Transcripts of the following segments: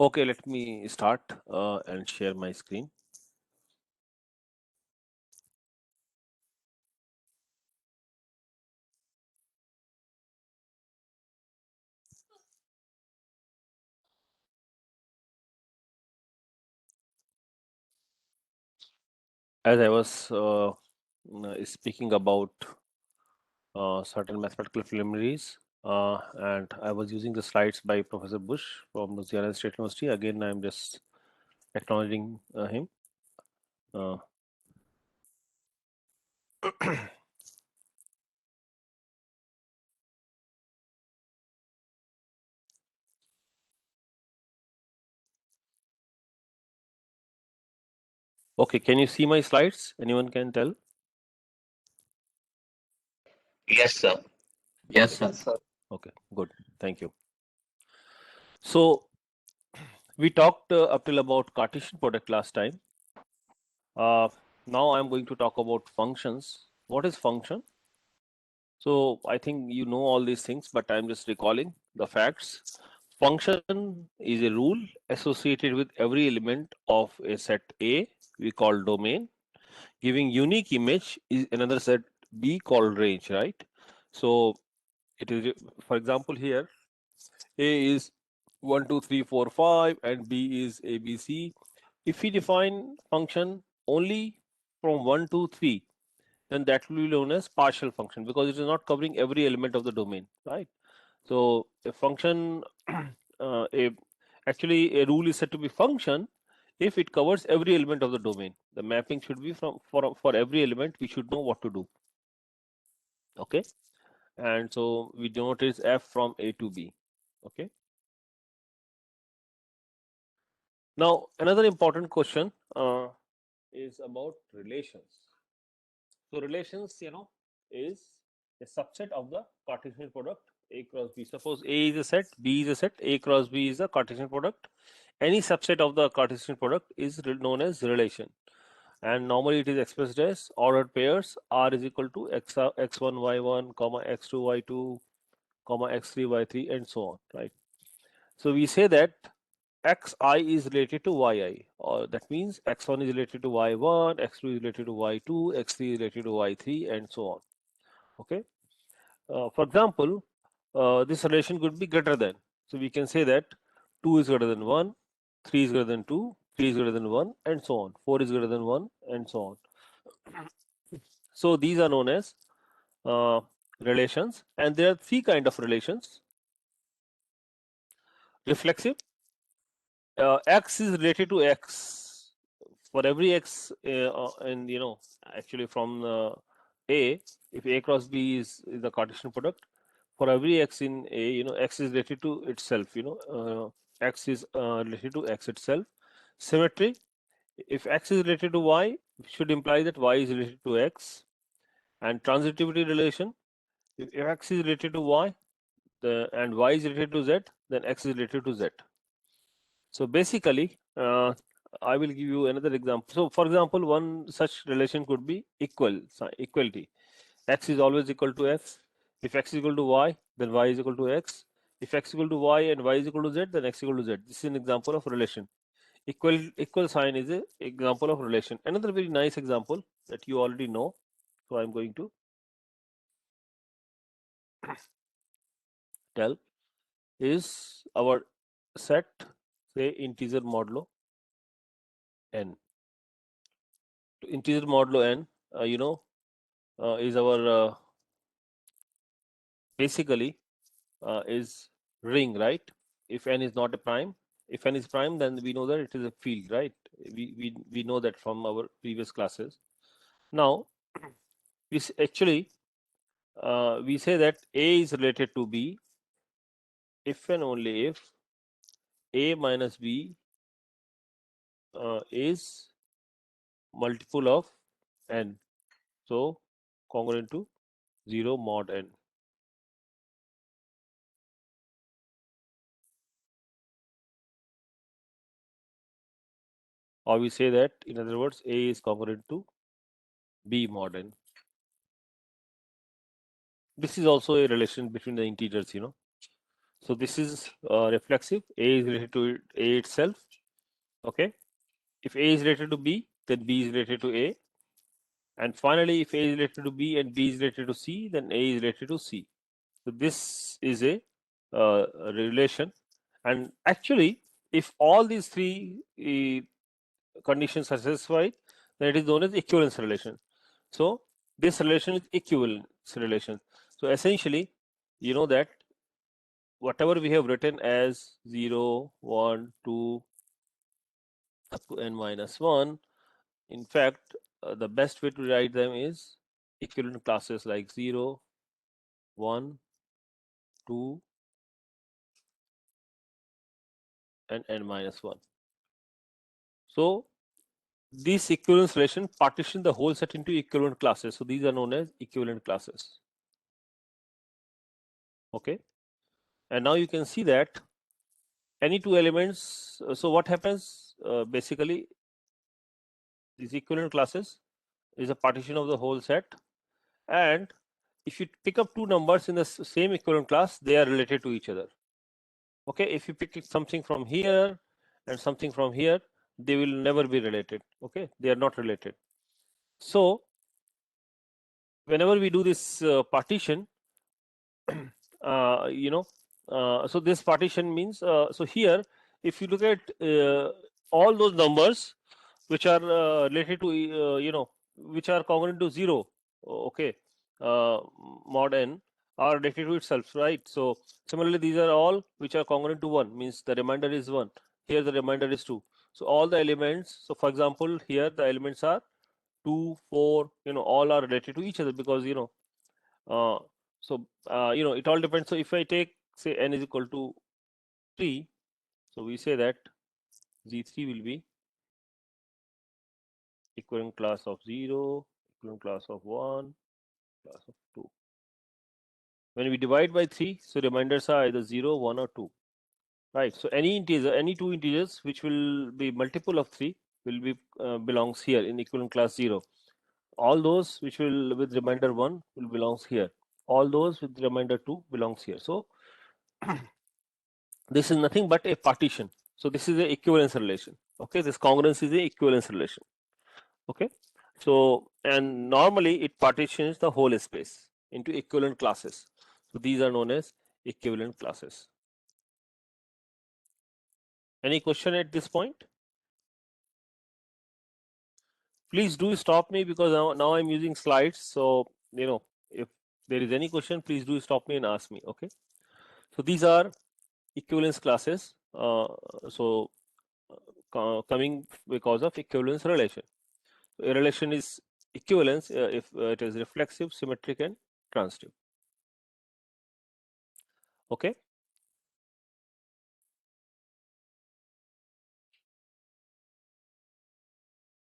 Okay, let me start and share my screen. As I was speaking about certain mathematical preliminaries, and I was using the slides by Professor Bush from Louisiana State University. Again, I'm just acknowledging him. Uh, okay, can you see my slides? Anyone can tell? Yes, sir. Yes, Okay, sir. Yes, sir. okay, good. Thank you. So we talked up till about Cartesian product last time. Uh, Now I'm going to talk about functions. What is function? So I think you know all these things, but I'm just recalling the facts. Function is a rule associated with every element of a set A we call domain. Giving unique image is another set B called range, right? So it is, for example, here A is 1, 2, 3, 4, 5, and B is ABC. If we define function only from 1 to 3, then that will be known as partial function because it is not covering every element of the domain, right? So a function, a actually a rule is said to be function if it covers every element of the domain. The mapping should be from for every element. We should know what to do. Okay, and so we denote it as f from A to B. Okay. Now another important question is about relations. So relations, is a subset of the Cartesian product A cross B. Suppose A is a set, B is a set, A cross B is a Cartesian product. Any subset of the Cartesian product is known as relation. And normally it is expressed as ordered pairs R is equal to x1 y1 comma x2 y2 comma x3 y3 and so on, right? So we say that xi is related to yi, or that means x1 is related to y1, x2 is related to y2, x3 is related to y3 and so on. Okay. For example, this relation could be greater than. So we can say that 2 is greater than 1, 3 is greater than 2, 3 is greater than 1 and so on. 4 is greater than 1 and so on. So these are known as uh, relations, and there are three kind of relations. Reflexive, x is related to x for every x, and actually from A, if A cross B is the Cartesian product, for every x in A, x is related to itself. X is related to x itself. Symmetry, if x is related to y, it should imply that y is related to x. And transitivity relation, if x is related to y, and y is related to z, then x is related to z. So basically, I will give you another example. So for example, one such relation could be equality. X is always equal to x. If x is equal to y, then y is equal to x. If x is equal to y and y is equal to z, then x is equal to z. This is an example of relation. Equal sign is an example of relation. Another very nice example that you already know. So I'm going to tell is our set, say integer modulo n. Integer modulo n, is our basically is ring, right? If n is not a prime, if n is prime, then we know that it is a field, right? We know that from our previous classes. Now actually we say that A is related to B if and only if A minus B is multiple of n, so congruent to 0 mod n. Or we say that, in other words, A is congruent to B mod n. This is also a relation between the integers. So this is reflexive. A is related to A itself. Okay. If A is related to B, then B is related to A. And finally, if A is related to B and B is related to C, then A is related to C. So this is a relation. And actually, if all these three conditions are satisfied, then it is known as equivalence relation. So this relation is equivalence relation. So essentially, you know that whatever we have written as 0, 1, 2, up to n minus 1, in fact, the best way to write them is equivalent classes like 0, 1, 2, and n minus 1. So this equivalence relation partition the whole set into equivalent classes. So these are known as equivalent classes. Okay. And now you can see that any two elements. So what happens basically, these equivalent classes is a partition of the whole set. And if you pick up two numbers in the same equivalent class, they are related to each other. Okay. If you pick something from here and something from here, they will never be related. Okay. They are not related. So whenever we do this partition, so this partition means, so here, if you look at all those numbers which are related to, which are congruent to 0, okay, mod n are related to itself, right? So similarly, these are all which are congruent to 1, means the remainder is 1. Here the remainder is 2. So all the elements, so for example, here the elements are 2, 4, all are related to each other because, uh, it all depends. So if I take, say, n is equal to 3, so we say that Z3 will be equivalent class of 0, equivalent class of 1, class of 2. When we divide by 3, so reminders are either 0, 1, or 2. Right. So any integer, any two integers which will be multiple of 3 will be belongs here in equivalent class 0. All those which will with remainder 1 will belongs here. All those with remainder 2 belongs here. So this is nothing but a partition. So this is a equivalence relation. Okay, this congruence is a equivalence relation. Okay, so and normally it partitions the whole space into equivalent classes. So these are known as equivalent classes. Any question at this point? Please do stop me because now I'm using slides. So if there is any question, please do stop me and ask me. Okay, so these are equivalence classes. Coming because of equivalence relation. A relation is equivalence if it is reflexive, symmetric, and transitive. Okay.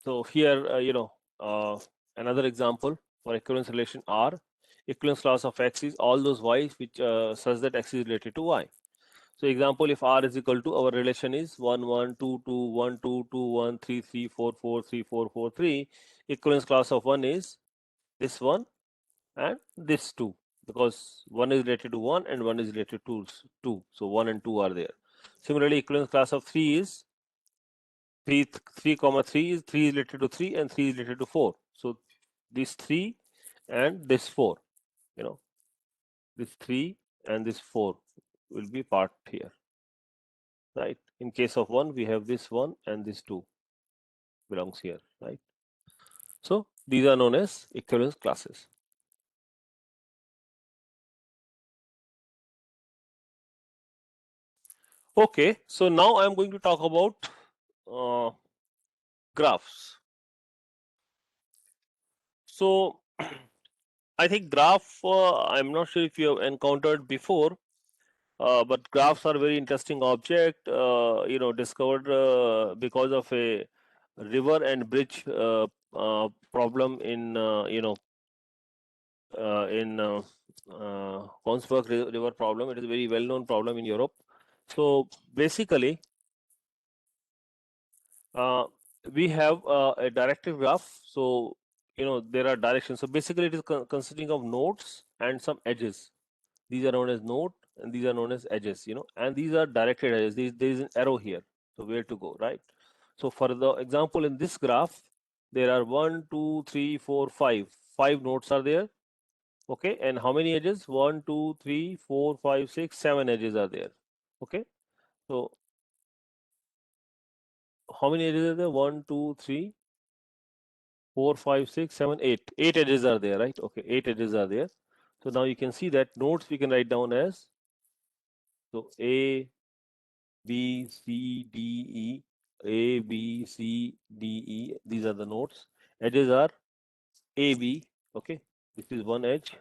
So here, another example for equivalence relation R. Equivalence class of X is all those Y's which such that X is related to Y. So example, if R is equal to, our relation is 1, 1, 2, 2, 1, 2, 2, 1, 3, 3, 4, 4, 3, 4, 4, 3. Equivalence class of 1 is this one and this 2, because 1 is related to 1 and 1 is related to 2. So 1 and 2 are there. Similarly, equivalence class of 3 is 3, 3, 3 is 3 is related to 3 and 3 is related to 4. So this 3 and this 4, this 3 and this 4 will be part here, right? In case of 1, we have this 1 and this 2 belongs here, right? So these are known as equivalence classes. Okay, so now I'm going to talk about graphs. So I think graph, I'm not sure if you have encountered before, but graphs are very interesting object, discovered because of a river and bridge problem in, Konsberg river problem. It is a very well-known problem in Europe. So basically, we have a directed graph. So there are directions. So basically, it is consisting of nodes and some edges. These are known as node and these are known as edges, and these are directed edges. There is an arrow here, so where to go, right? So for the example in this graph, there are 1, 2, 3, 4, 5. 5 nodes are there. Okay, and how many edges? 1, 2, 3, 4, 5, 6, 7 edges are there. Okay, so how many edges are there? 1, 2, 3, 4, 5, 6, 7, 8. 8 edges are there, right? Okay, 8 edges are there. So now you can see that nodes we can write down as, so A, B, C, D, E, A, B, C, D, E. These are the nodes. Edges are A, B. Okay, this is one edge.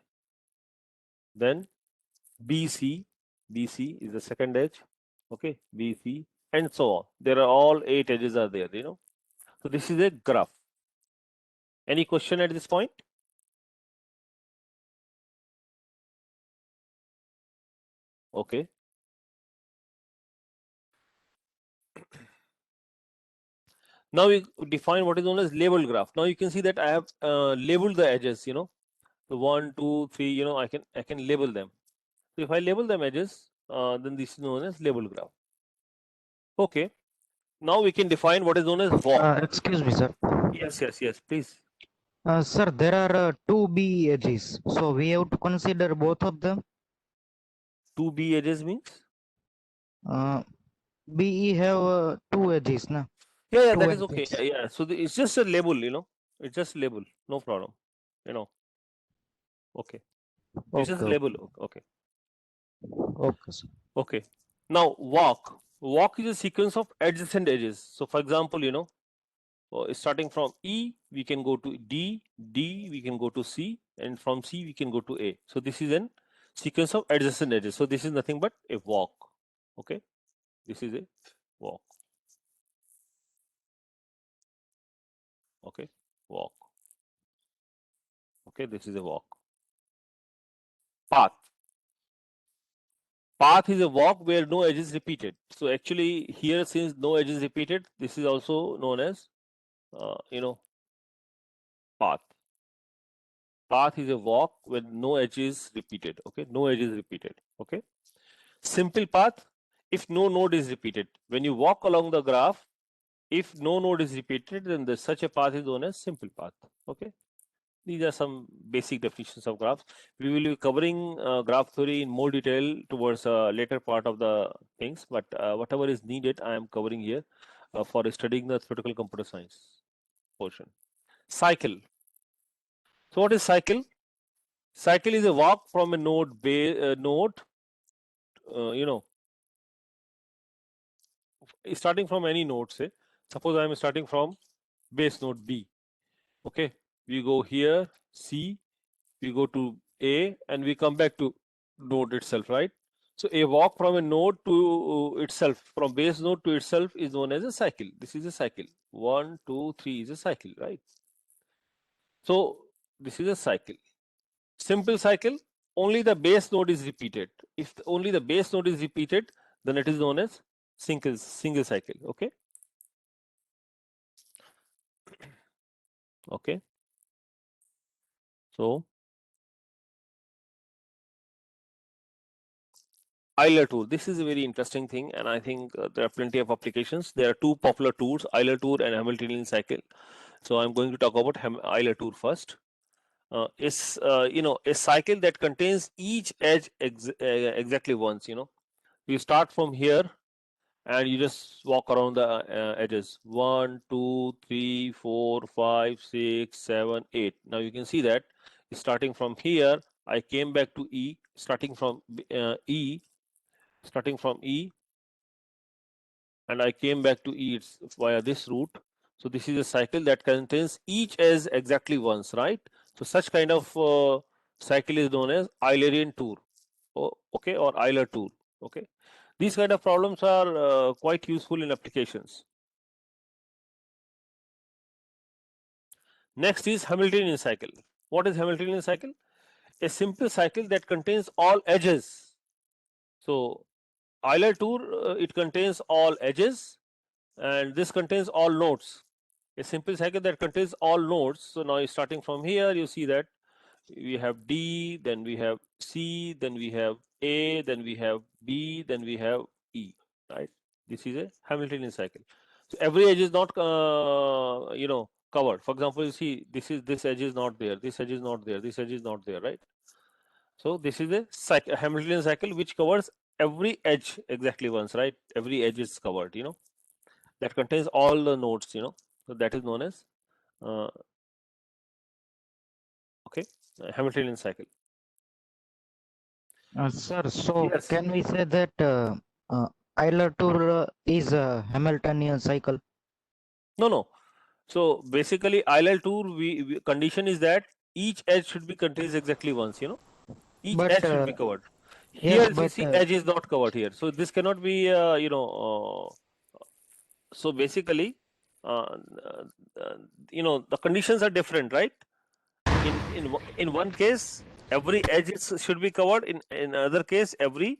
Then BC, BC is the second edge. Okay, BC, and so on. There are all 8 edges are there. So this is a graph. Any question at this point? Okay. Now we define what is known as label graph. Now you can see that I have labeled the edges. So 1, 2, 3. I can label them. So if I label them edges, then this is known as label graph. Okay. Now we can define what is known as walk. Excuse me, sir. Yes, please. Sir, there are two B edges, so we have to consider both of them. 2 B edges means? BE have two edges, na? Yeah, Two that is okay. edges. Yeah. So it's just a label, It's just label. No problem. Okay. It's just a Okay, label. Okay. okay, sir. Okay. Now walk. Walk is a sequence of adjacent edges. So for example, starting from E, we can go to D, D, we can go to C, and from C, we can go to A. So this is a sequence of adjacent edges. So this is nothing but a walk. Okay. This is a walk. Okay. Walk. Okay. This is a walk. Path. Path is a walk where no edge is repeated. So actually here, since no edge is repeated, this is also known as, path. Path is a walk where no edge is repeated. Okay, no edge is repeated. Okay. Simple path, if no node is repeated. When you walk along the graph, if no node is repeated, then such a path is known as simple path. Okay. These are some basic definitions of graphs. We will be covering graph theory in more detail towards a later part of the things, but whatever is needed, I am covering here for studying the theoretical computer science portion. Cycle. So what is cycle? Cycle is a walk from a node, starting from any node. Say, suppose I am starting from base node B. Okay, we go here, C, we go to A, and we come back to node itself, right? So a walk from a node to itself, from base node to itself, is known as a cycle. This is a cycle. 1, 2, 3 is a cycle, right? So this is a cycle. Simple cycle, only the base node is repeated. If only the base node is repeated, then it is known as single cycle. Okay. Okay. So Euler tool. This is a very interesting thing, and I think there are plenty of applications. There are two popular tools, Euler tool and Hamiltonian cycle. So I'm going to talk about Euler tool first. It's a cycle that contains each edge exactly once. You start from here and you just walk around the edges. 1, 2, 3, 4, 5, 6, 7, 8. Now you can see that starting from here, I came back to E, starting from E, and I came back to E via this route. So this is a cycle that contains each edge exactly once, right? So such kind of cycle is known as Eulerian tool, okay, or Euler tool. Okay, these kind of problems are quite useful in applications. Next is Hamiltonian cycle. What is Hamiltonian cycle? A simple cycle that contains all edges. So Euler tool, it contains all edges, and this contains all nodes. A simple cycle that contains all nodes. So now starting from here, you see that we have D, then we have C, then we have A, then we have B, then we have E, right? This is a Hamiltonian cycle. So every edge is not, covered. For example, you see, this edge is not there, this edge is not there, this edge is not there, right? So this is a Hamiltonian cycle which covers every edge exactly once, right? Every edge is covered, that contains all the nodes, so that is known as Hamiltonian cycle. Sir, so Yes. can we say that Euler-Tour is a Hamiltonian cycle? No. So basically, Euler-Tour condition is that each edge should be contains exactly once. Each But edge should be covered. yes, Here, you but see, edge is not covered here. So this cannot be, so basically, uh, the conditions are different, right? In one case, every edge should be covered. In other case, every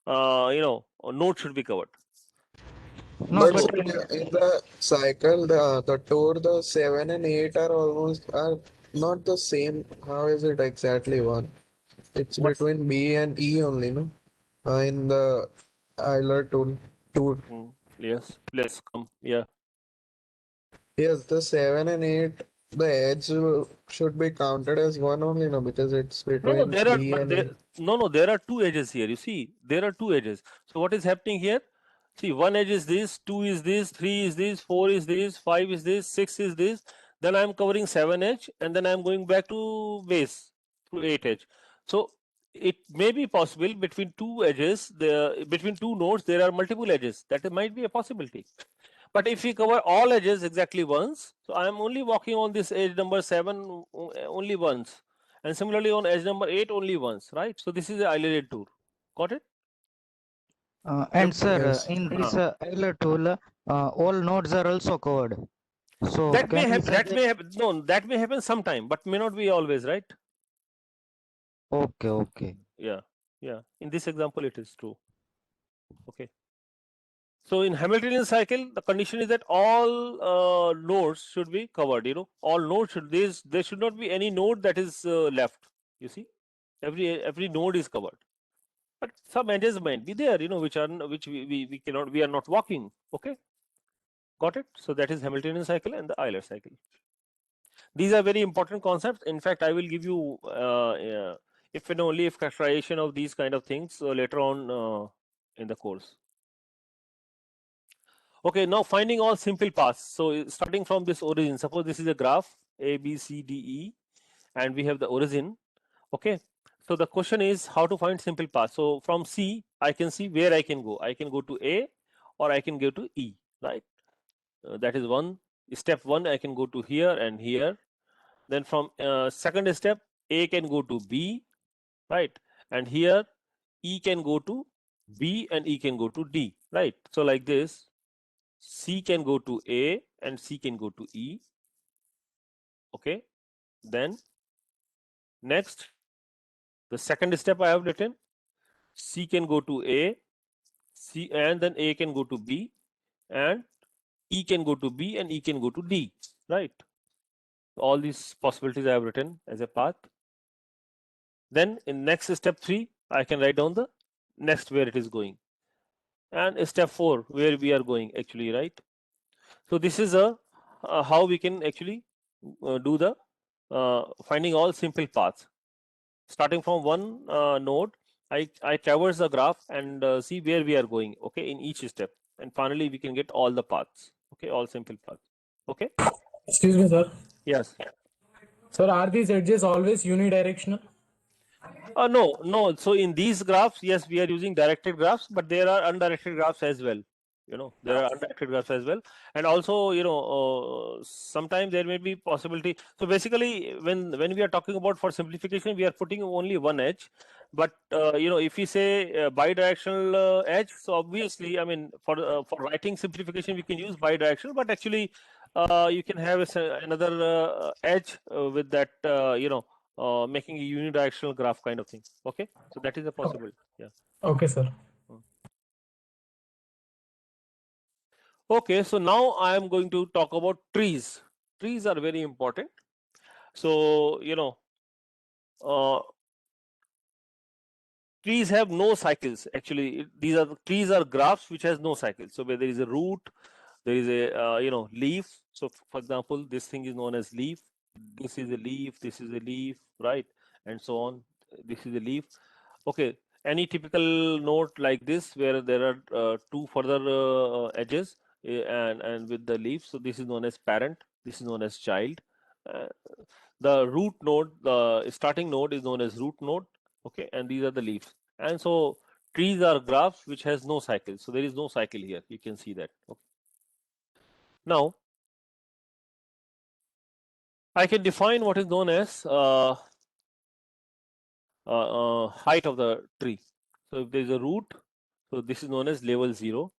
node should be covered. no, But but in the cycle, the tour, the 7 and 8 are not the same. How is it exactly one? It's What's between B and E only, no? In the Euler tour. Yes, let's come. Yeah. Yes, the 7 and 8, the edge should be counted as one only, no? Because it's No, between there are, B but and E. there are two edges here. You see, there are two edges. So what is happening here? See, one edge is this, two is this, three is this, four is this, five is this, six is this. Then I'm covering 7 edge, and then I'm going back to base to 8 edge. So it may be possible between two edges, between two nodes, there are multiple edges. That might be a possibility. But if we cover all edges exactly once, so I am only walking on this edge number 7 only once. And similarly on edge number 8 only once, right? So this is the Euler tour. Got it? and sir, Yes. in this Euler-Tour, all nodes are also covered. So That may can we happen. say That that? may happen. No, that may happen sometime, but may not be always, right? Okay. Yeah. In this example, it is true. Okay. So in Hamiltonian cycle, the condition is that all nodes should be covered. All nodes there should not be any node that is left. You see, every node is covered. But some edges might be there, which we are not walking. Okay, got it? So that is Hamiltonian cycle and the Euler cycle. These are very important concepts. In fact, I will give you if and only if characterization of these kind of things later on in the course. Okay, now finding all simple paths. So starting from this origin, suppose this is a graph A, B, C, D, E, and we have the origin. Okay, so the question is how to find simple path. So from C, I can see where I can go. I can go to A or I can go to E, right? That is step one. I can go to here and here. Then from second step, A can go to B, right? And here E can go to B and E can go to D, right? So like this, C can go to A and C can go to E. Okay, then next, the second step I have written, C can go to A, C and then A can go to B, and E can go to B and E can go to D, right? All these possibilities I have written as a path. Then in next step 3, I can write down the next where it is going, and step 4 where we are going actually, right? So this is how we can actually do the finding all simple paths. Starting from one node, I traverse the graph and see where we are going, okay, in each step, and finally we can get all the paths, okay, all simple paths. Okay. Excuse me, sir. Yes. Sir, are these edges always unidirectional? No. So in these graphs, yes, we are using directed graphs, but there are undirected graphs as well. There are undirected graphs as well, and also sometimes there may be possibility. So basically, when we are talking about for simplification, we are putting only one edge. But if we say bidirectional edge, so obviously, I mean, for writing simplification, we can use bidirectional, but actually, you can have another edge with that making a unidirectional graph kind of thing. Okay, so that is a possibility. Yeah. Okay, sir. Okay, so now I am going to talk about trees. Trees are very important. So trees have no cycles. Actually, these are trees are graphs which has no cycles. So where there is a root, there is a leaf. So for example, this thing is known as leaf. This is a leaf. This is a leaf, right? And so on. This is a leaf. Okay. Any typical node like this where there are two further edges and with the leaf. So this is known as parent. This is known as child. Uh, the root node, the starting node is known as root node. Okay, and these are the leaves. And so trees are graphs which has no cycle. So there is no cycle here. You can see that. Okay. Now I can define what is known as height of the tree. So if there is a root, so this is known as level 0.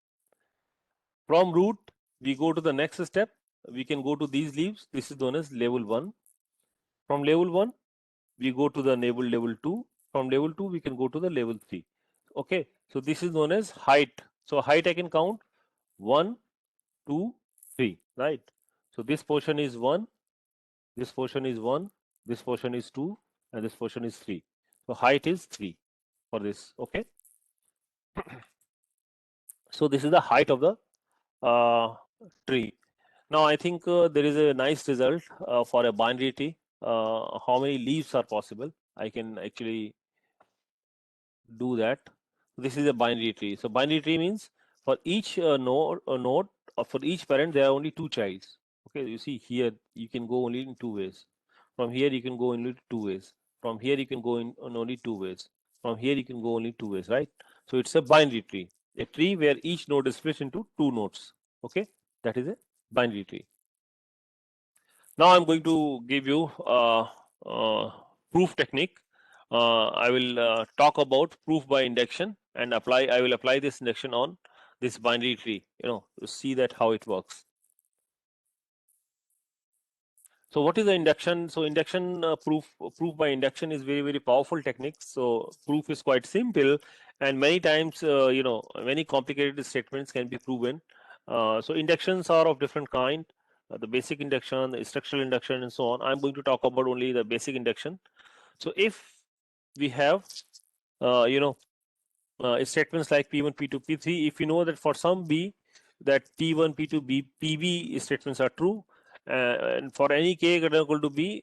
From root, we go to the next step. We can go to these leaves. This is known as level 1. From level 1, we go to the level 2. From level 2, we can go to the level 3. Okay, so this is known as height. So height I can count 1, 2, 3, right? So this portion is 1, this portion is 1, this portion is 2, and this portion is 3. So height is 3 for this. Okay. So this is the height of the tree. Now I think there is a nice result for a binary tree. How many leaves are possible? I can actually do that. This is a binary tree. So binary tree means for each node or for each parent there are only 2 childs. Okay, you see here you can go only in 2 ways. From here you can go only 2 ways. From here you can go in only 2 ways. From here you can go only 2 ways, right? So it's a binary tree, a tree where each node is split into 2 nodes. Okay, that is a binary tree. Now I'm going to give you proof technique. I will talk about proof by induction and apply. I will apply this induction on this binary tree. To see that how it works. So what is the induction? So induction proof by induction is very powerful technique. So proof is quite simple, and many times many complicated statements can be proven. So inductions are of different kind. The basic induction, the structural induction, and so on. I'm going to talk about only the basic induction. So if we have statements like P1, P2, P3, if you know that for some B that P1, P2, B, PB statements are true, and for any k greater than or equal to B,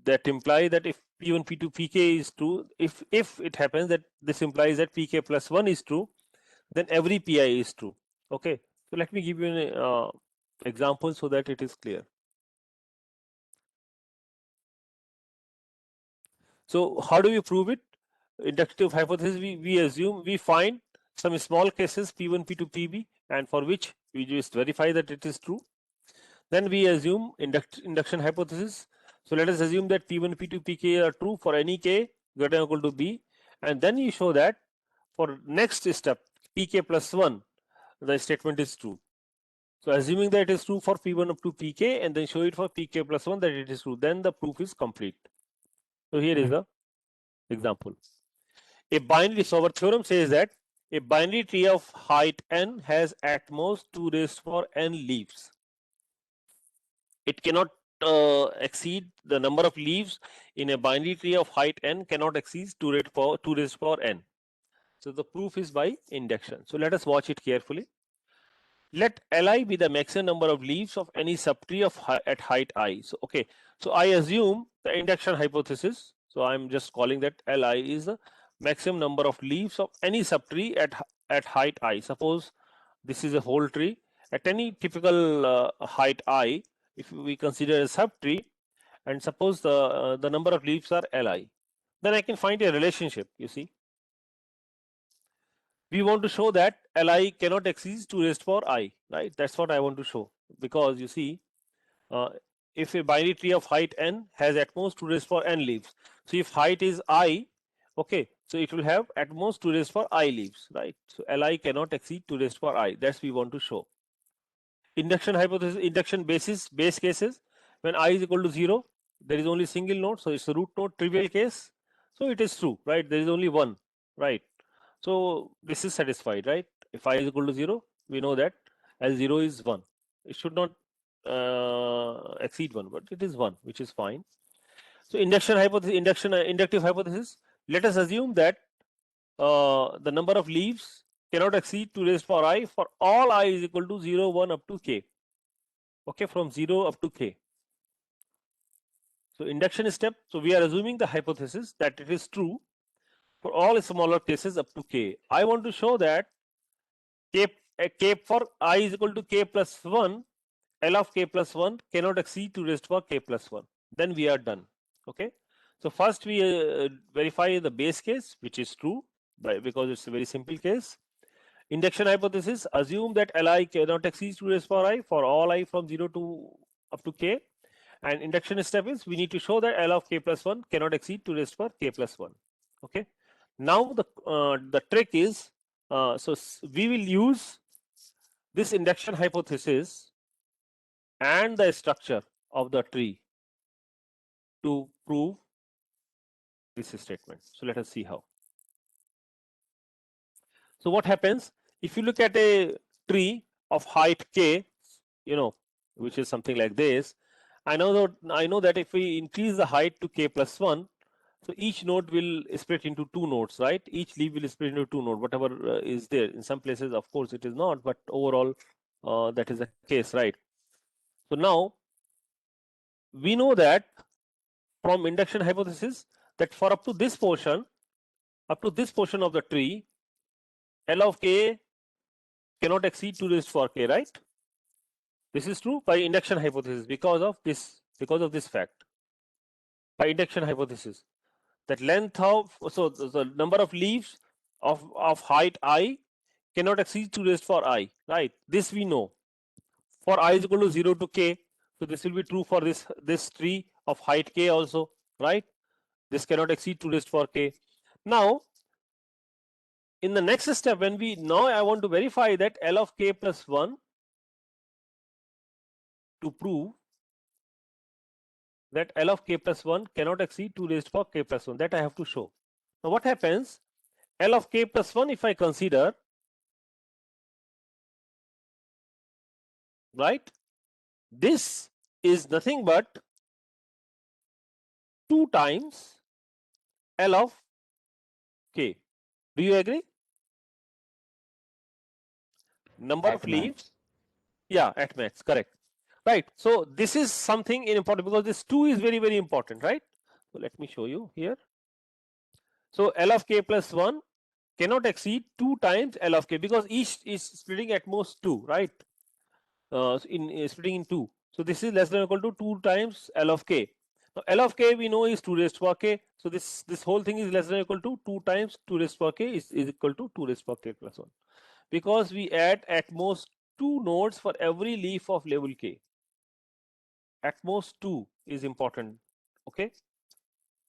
that imply that if P1, P2, Pk is true, if it happens that this implies that Pk plus 1 is true, then every Pi is true. Okay, so let me give you an example so that it is clear. So how do we prove it? Inductive hypothesis, we find some small cases P1, P2, Pb, and for which we just verify that it is true. Then we assume induction hypothesis. So let us assume that P1, P2, Pk are true for any k greater than or equal to B, and then you show that for next step Pk plus 1 the statement is true. So assuming that it is true for P1 up to Pk and then show it for Pk plus 1 that it is true, then the proof is complete. So here is the example. A binary, so our theorem says that a binary tree of height n has at most 2 raised to power n leaves. It cannot exceed the number of leaves in a binary tree of height n cannot exceed 2 raised to power n. So the proof is by induction. So let us watch it carefully. Let Li be the maximum number of leaves of any subtree of at height I. So okay, so I assume the induction hypothesis. So I'm just calling that Li is the maximum number of leaves of any subtree at height I. Suppose this is a whole tree at any typical height I. If we consider a subtree, and suppose the number of leaves are Li, then I can find a relationship. You see, we want to show that Li cannot exceed 2 raised to power I, right? That's what I want to show, because you see, if a binary tree of height n has at most 2 raised to power n leaves, so if height is I, okay, so it will have at most 2 raised to power I leaves, right? So Li cannot exceed 2 raised to power I. That's we want to show. Induction hypothesis, induction base cases, when I is equal to 0, there is only single node, so it's a root node, trivial case, so it is true, right? There is only one, right? So this is satisfied, right? If I is equal to 0, we know that as 0 is 1. It should not exceed 1, but it is 1, which is fine. So induction hypothesis, inductive hypothesis, let us assume that the number of leaves cannot exceed 2 raised power I for all I is equal to 0, 1 up to k. Okay, from 0 up to k. So induction step. So we are assuming the hypothesis that it is true for all smaller cases up to k. I want to show that k for I is equal to k plus 1, L of k plus 1 cannot exceed 2 raised power k plus 1. Then we are done. Okay. So first we verify the base case, which is true because it's a very simple case. Induction hypothesis, assume that Li cannot exceed 2 raised power I for all I from 0 to up to k. And induction step is we need to show that L of k plus 1 cannot exceed 2 raised power k plus 1. Okay. Now the trick is, we will use this induction hypothesis and the structure of the tree to prove this statement. So let us see how. So what happens if you look at a tree of height k, which is something like this. I know that if we increase the height to k plus 1, so each node will split into 2 nodes, right? Each leaf will split into 2 nodes, whatever is there. In some places, of course, it is not, but overall, that is the case, right? So now we know that from induction hypothesis that for up to this portion of the tree, L of k cannot exceed 2 raised power k, right? This is true by induction hypothesis because of this fact. By induction hypothesis, that length of the number of leaves of height I cannot exceed 2 raised power I, right? This we know. For I is equal to 0 to k, so this will be true for this tree of height k also, right? This cannot exceed 2 raised power k. Now, in the next step, I want to verify that L of k plus 1 to prove that L of k plus 1 cannot exceed 2 raised power k plus 1. That I have to show. Now what happens? L of k plus 1, if I consider, right, this is nothing but 2 times L of k. Do you agree? Number At of leaves. max. Yeah, at max, correct. Right. So this is something important because this 2 is very, very important, right? So let me show you here. So L of k plus 1 cannot exceed 2 times L of k because each is splitting at most 2, right? In splitting in 2. So this is less than or equal to 2 times L of k. Now L of k we know is 2 raised to power k. So this whole thing is less than or equal to 2 times 2 raised to power k is equal to 2 raised to power k plus 1. Because we add at most 2 nodes for every leaf of level k. At most 2 is important. Okay.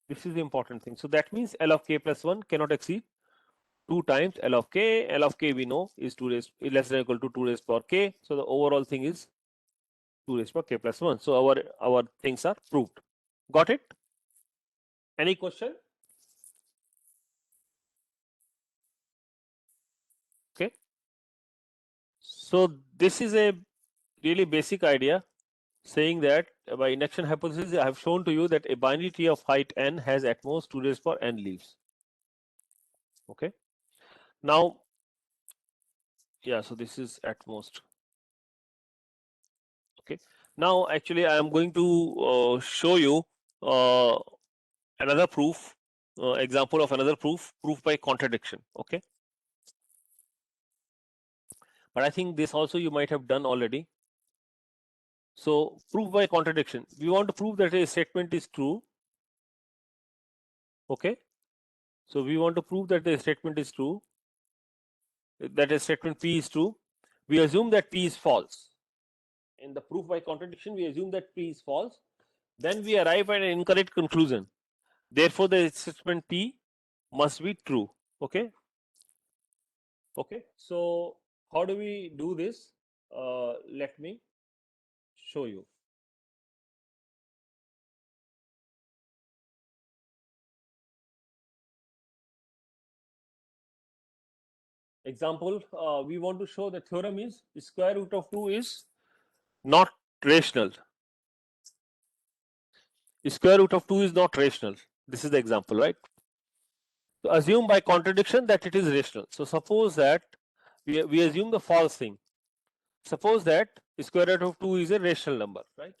This is the important thing. So that means L of k plus 1 cannot exceed 2 times L of k. L of k we know is less than or equal to 2 raised to power k. So the overall thing is 2 raised to power k plus 1. So our things are proved. Got it? Any question? Okay. So this is a really basic idea saying that by induction hypothesis, I have shown to you that a binary tree of height n has at most 2 raised to power n leaves. Okay. Now, yeah, so this is at most. Okay. Now, actually, I am going to show you another proof, example of another proof by contradiction. Okay. But I think this also you might have done already. So, proof by contradiction. We want to prove that a statement is true. Okay. So, we want to prove that the statement is true, that a statement P is true. We assume that P is false. In the proof by contradiction, we assume that P is false. Then we arrive at an incorrect conclusion. Therefore, the statement P must be true. Okay. Okay. So, how do we do this? Let me show you. Example, we want to show the theorem is square root of 2 is not rational. Square root of 2 is not rational. This is the example, right? So assume by contradiction that it is rational. So suppose that we assume the false thing. Suppose that square root of 2 is a rational number, right?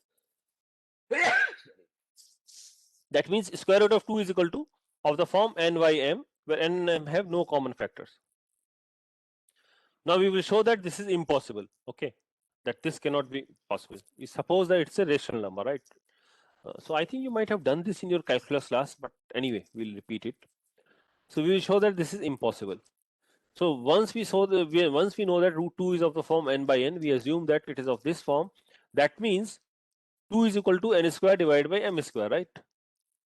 That means square root of 2 is equal to of the form n by m, where n and m have no common factors. Now we will show that this is impossible, okay? That this cannot be possible. We suppose that it's a rational number, right? So I think you might have done this in your calculus class, but anyway, we'll repeat it. So we will show that this is impossible. So once we know that root 2 is of the form n by n, we assume that it is of this form. That means 2 is equal to n square divided by m square, right?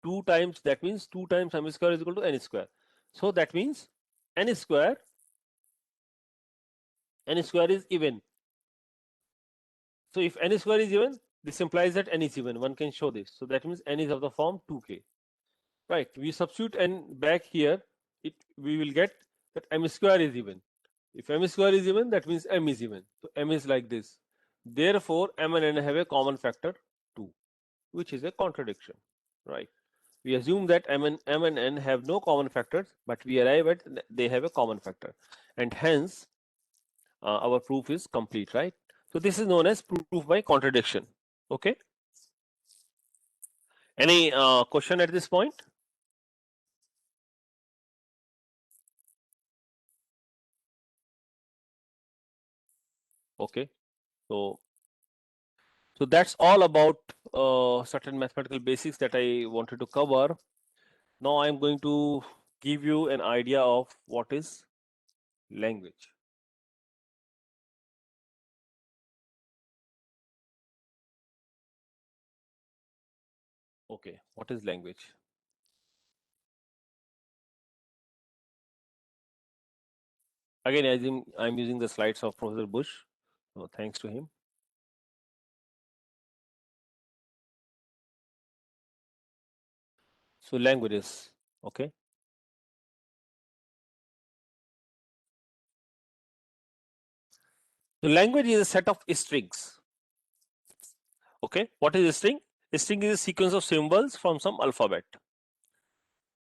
2 times, that means 2 times m square is equal to n square. So that means n square is even. So if n square is even, this implies that n is even. One can show this. So that means n is of the form 2k. Right? We substitute n back here. We will get that m square is even. If m square is even, that means m is even. So m is like this. Therefore, m and n have a common factor 2, which is a contradiction. Right? We assume that m and n have no common factors, but we arrive at they have a common factor, and hence our proof is complete, right? So this is known as proof by contradiction. Okay. Any question at this point? Okay. So that's all about certain mathematical basics that I wanted to cover. Now I'm going to give you an idea of what is language. Okay, what is language? Again, I'm using the slides of Professor Bush. So thanks to him. So languages, okay. So language is a set of strings. Okay, what is a string? A string is a sequence of symbols from some alphabet.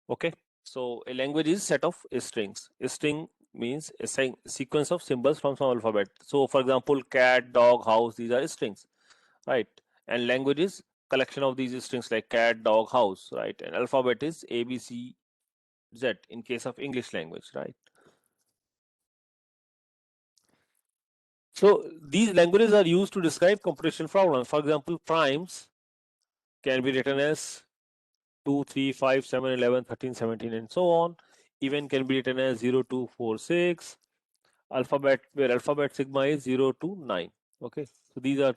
Okay, so a language is a set of strings. A string means a sequence of symbols from some alphabet. So for example, cat, dog, house, these are strings, right? And language is collection of these strings like cat, dog, house, right? And alphabet is A, B, C, Z in case of English language, right? So these languages are used to describe computational problems. For example, primes can be written as 2, 3, 5, 7, 11, 13, 17, and so on. Even can be written as 0, 2, 4, 6. Alphabet, where alphabet sigma is 0 to 9. Okay, so these are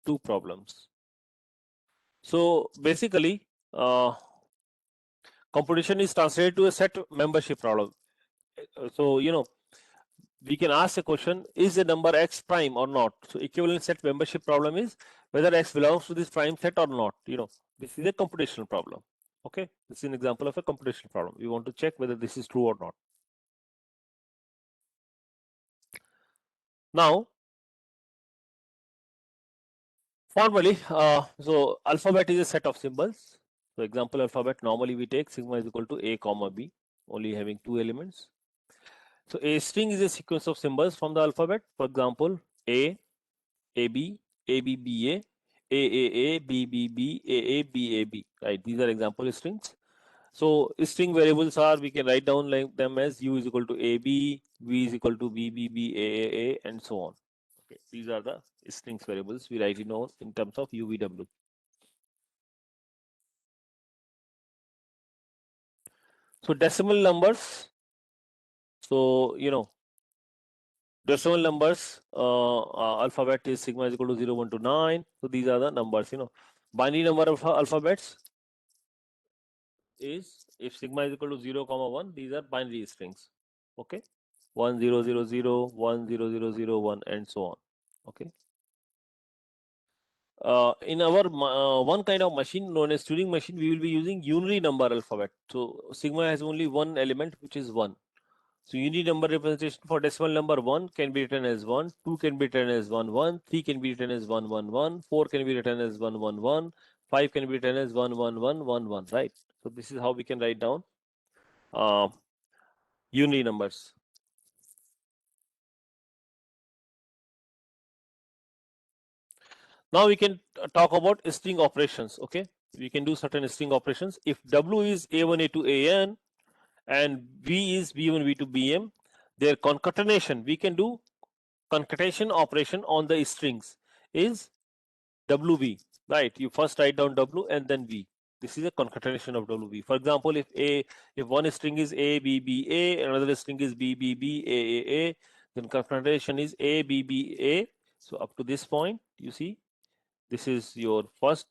two problems. So basically, computation is translated to a set membership problem. So we can ask a question: is the number x prime or not? So equivalent set membership problem is whether x belongs to this prime set or not. This is a computational problem. Okay, this is an example of a computational problem. We want to check whether this is true or not. Now, formally, so alphabet is a set of symbols. So example alphabet, normally we take sigma is equal to a comma b, only having 2 elements. So a string is a sequence of symbols from the alphabet. For example, a, ab, abba, aaa, bbb, aab, right? These are example strings. So string variables are, we can write down like them as u is equal to ab, v is equal to bbb, aaa, and so on. Okay, these are the strings variables we write in terms of uvw. So decimal numbers. So decimal numbers, alphabet is sigma is equal to 0, 1 to 9. So these are the numbers. Binary number of alphabets is, if sigma is equal to 0, 1, these are binary strings. Okay, 1, 0, 0, 0, 1, 0, 0, 0, 1, and so on. Okay. In our one kind of machine known as Turing machine, we will be using unary number alphabet. So sigma has only one element, which is 1. So unary number representation for decimal number 1 can be written as 1, 2 can be written as 1, 1, 3 can be written as 1, 1, 1, 4 can be written as 1, 1, 1, 5 can be written as 1, 1, 1, 1, 1, right? So this is how we can write down unary numbers. Now we can talk about string operations. Okay, we can do certain string operations. If W is A1, A2, AN, and V is B1, V2, BM, their concatenation, we can do concatenation operation on the strings is WV, right? You first write down W and then V. This is a concatenation of WV. For example, if one string is A, B, B, A, another string is B, B, B, A, A, then concatenation is A, B, B, A. So up to this point, you see, this is your first,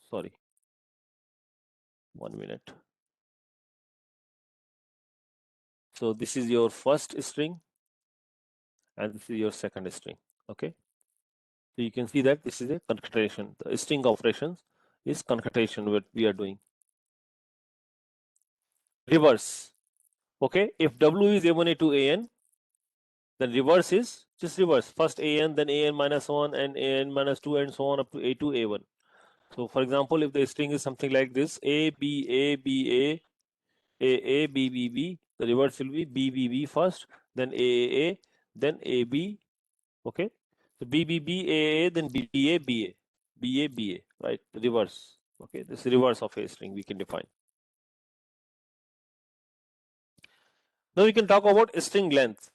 sorry, 1 minute. So this is your first string and this is your second string. Okay. So you can see that this is a concatenation. The string operations is concatenation what we are doing. Reverse. Okay. If W is A1, A2, AN, then reverse is just reverse. First AN, then AN minus 1 and AN minus 2 and so on up to A2, A1. So for example, if the string is something like this, A, B, A, B, A, B, B, B, the reverse will be B, B, B first, then A, then A, B. Okay. So B, B, B, A, then B, A, B, A, B, A, B, A, right? Reverse. Okay. This is reverse of a string we can define. Now we can talk about string length.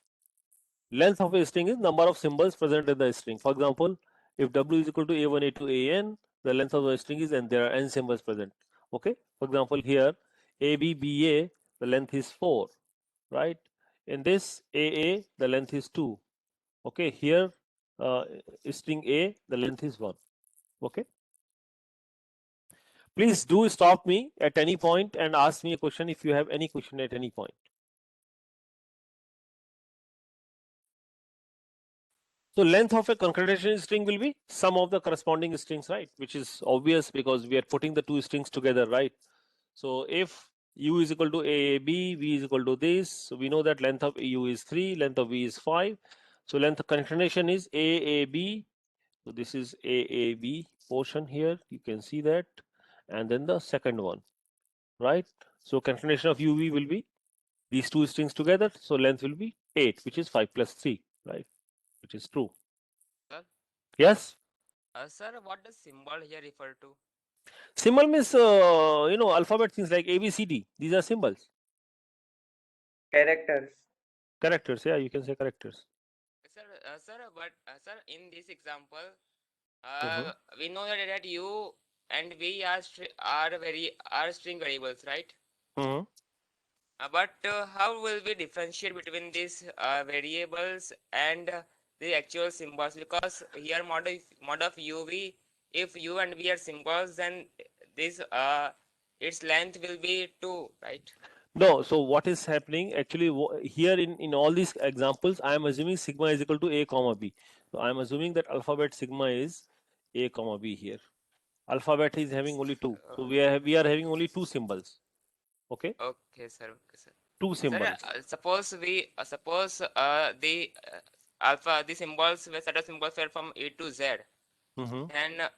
Length of a string is number of symbols present in the string. For example, if W is equal to A1, A2, AN, the length of the string is and there are n symbols present. Okay. For example, here AB, BA, the length is 4, right? In this AA, the length is 2. Okay. Here string A, the length is 1. Okay. Please do stop me at any point and ask me a question if you have any question at any point. So length of a concatenation string will be sum of the corresponding strings, right? Which is obvious because we are putting the two strings together, right? So if U is equal to AAB, V is equal to this, so we know that length of U is 3, length of V is 5. So length of concatenation is AAB. So this is AAB portion here, you can see that, and then the second one, right? So concatenation of UV will be these two strings together, so length will be 8, which is 5 plus 3, right? Which is true. Sir? Yes? Sir, what does symbol here refer to? Symbol means, alphabet things like A, B, C, D. These are symbols. Characters. Characters, yeah, you can say characters. Sir, in this example, Mhm. we know that U and V are string variables, right? Mhm. But how will we differentiate between these variables and the actual symbols? Because here mod of UV, if U and V are symbols, then this its length will be 2, right? No, so what is happening actually here in all these examples, I am assuming sigma is equal to A comma B. So I am assuming that alphabet sigma is A comma B here. Alphabet is having only 2. So we are having only 2 symbols. Okay? Okay, sir. Okay, sir. 2 Sir, symbols. suppose the symbols were set of symbols were from A to Z, Mhm. then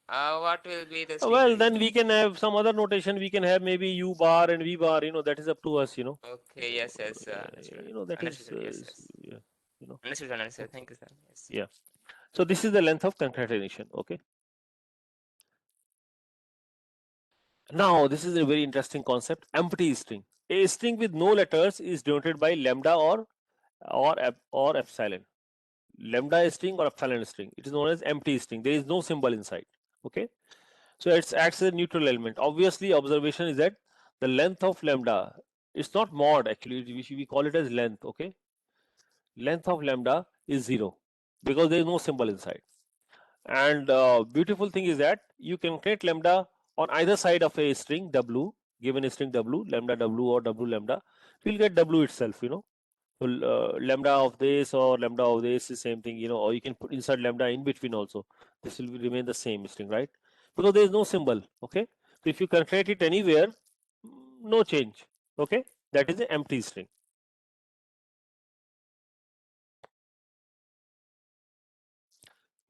what will be the string Well, variable? then we can have some other notation. We can have maybe U bar and V bar. That is up to us. Okay, yes, understood. That is Understood, yes. yeah, Understood. Thank you, sir. Yes. yeah. So this is the length of concatenation. Okay. Now this is a very interesting concept. Empty string. A string with no letters is denoted by lambda or epsilon. Lambda string or epsilon string. It is known as empty string. There is no symbol inside. Okay. So it acts as a neutral element. Obviously, observation is that the length of lambda, it's not mod actually, we call it as length. Okay. Length of lambda is 0 because there is no symbol inside. And beautiful thing is that you can create lambda on either side of a string W, given a string W, lambda W or W lambda, we'll get W itself. So, lambda of this or lambda of this is same thing, or you can put insert lambda in between also. This will remain the same string, right? Because there is no symbol. Okay. So if you concatenate it anywhere, no change. Okay. That is an empty string.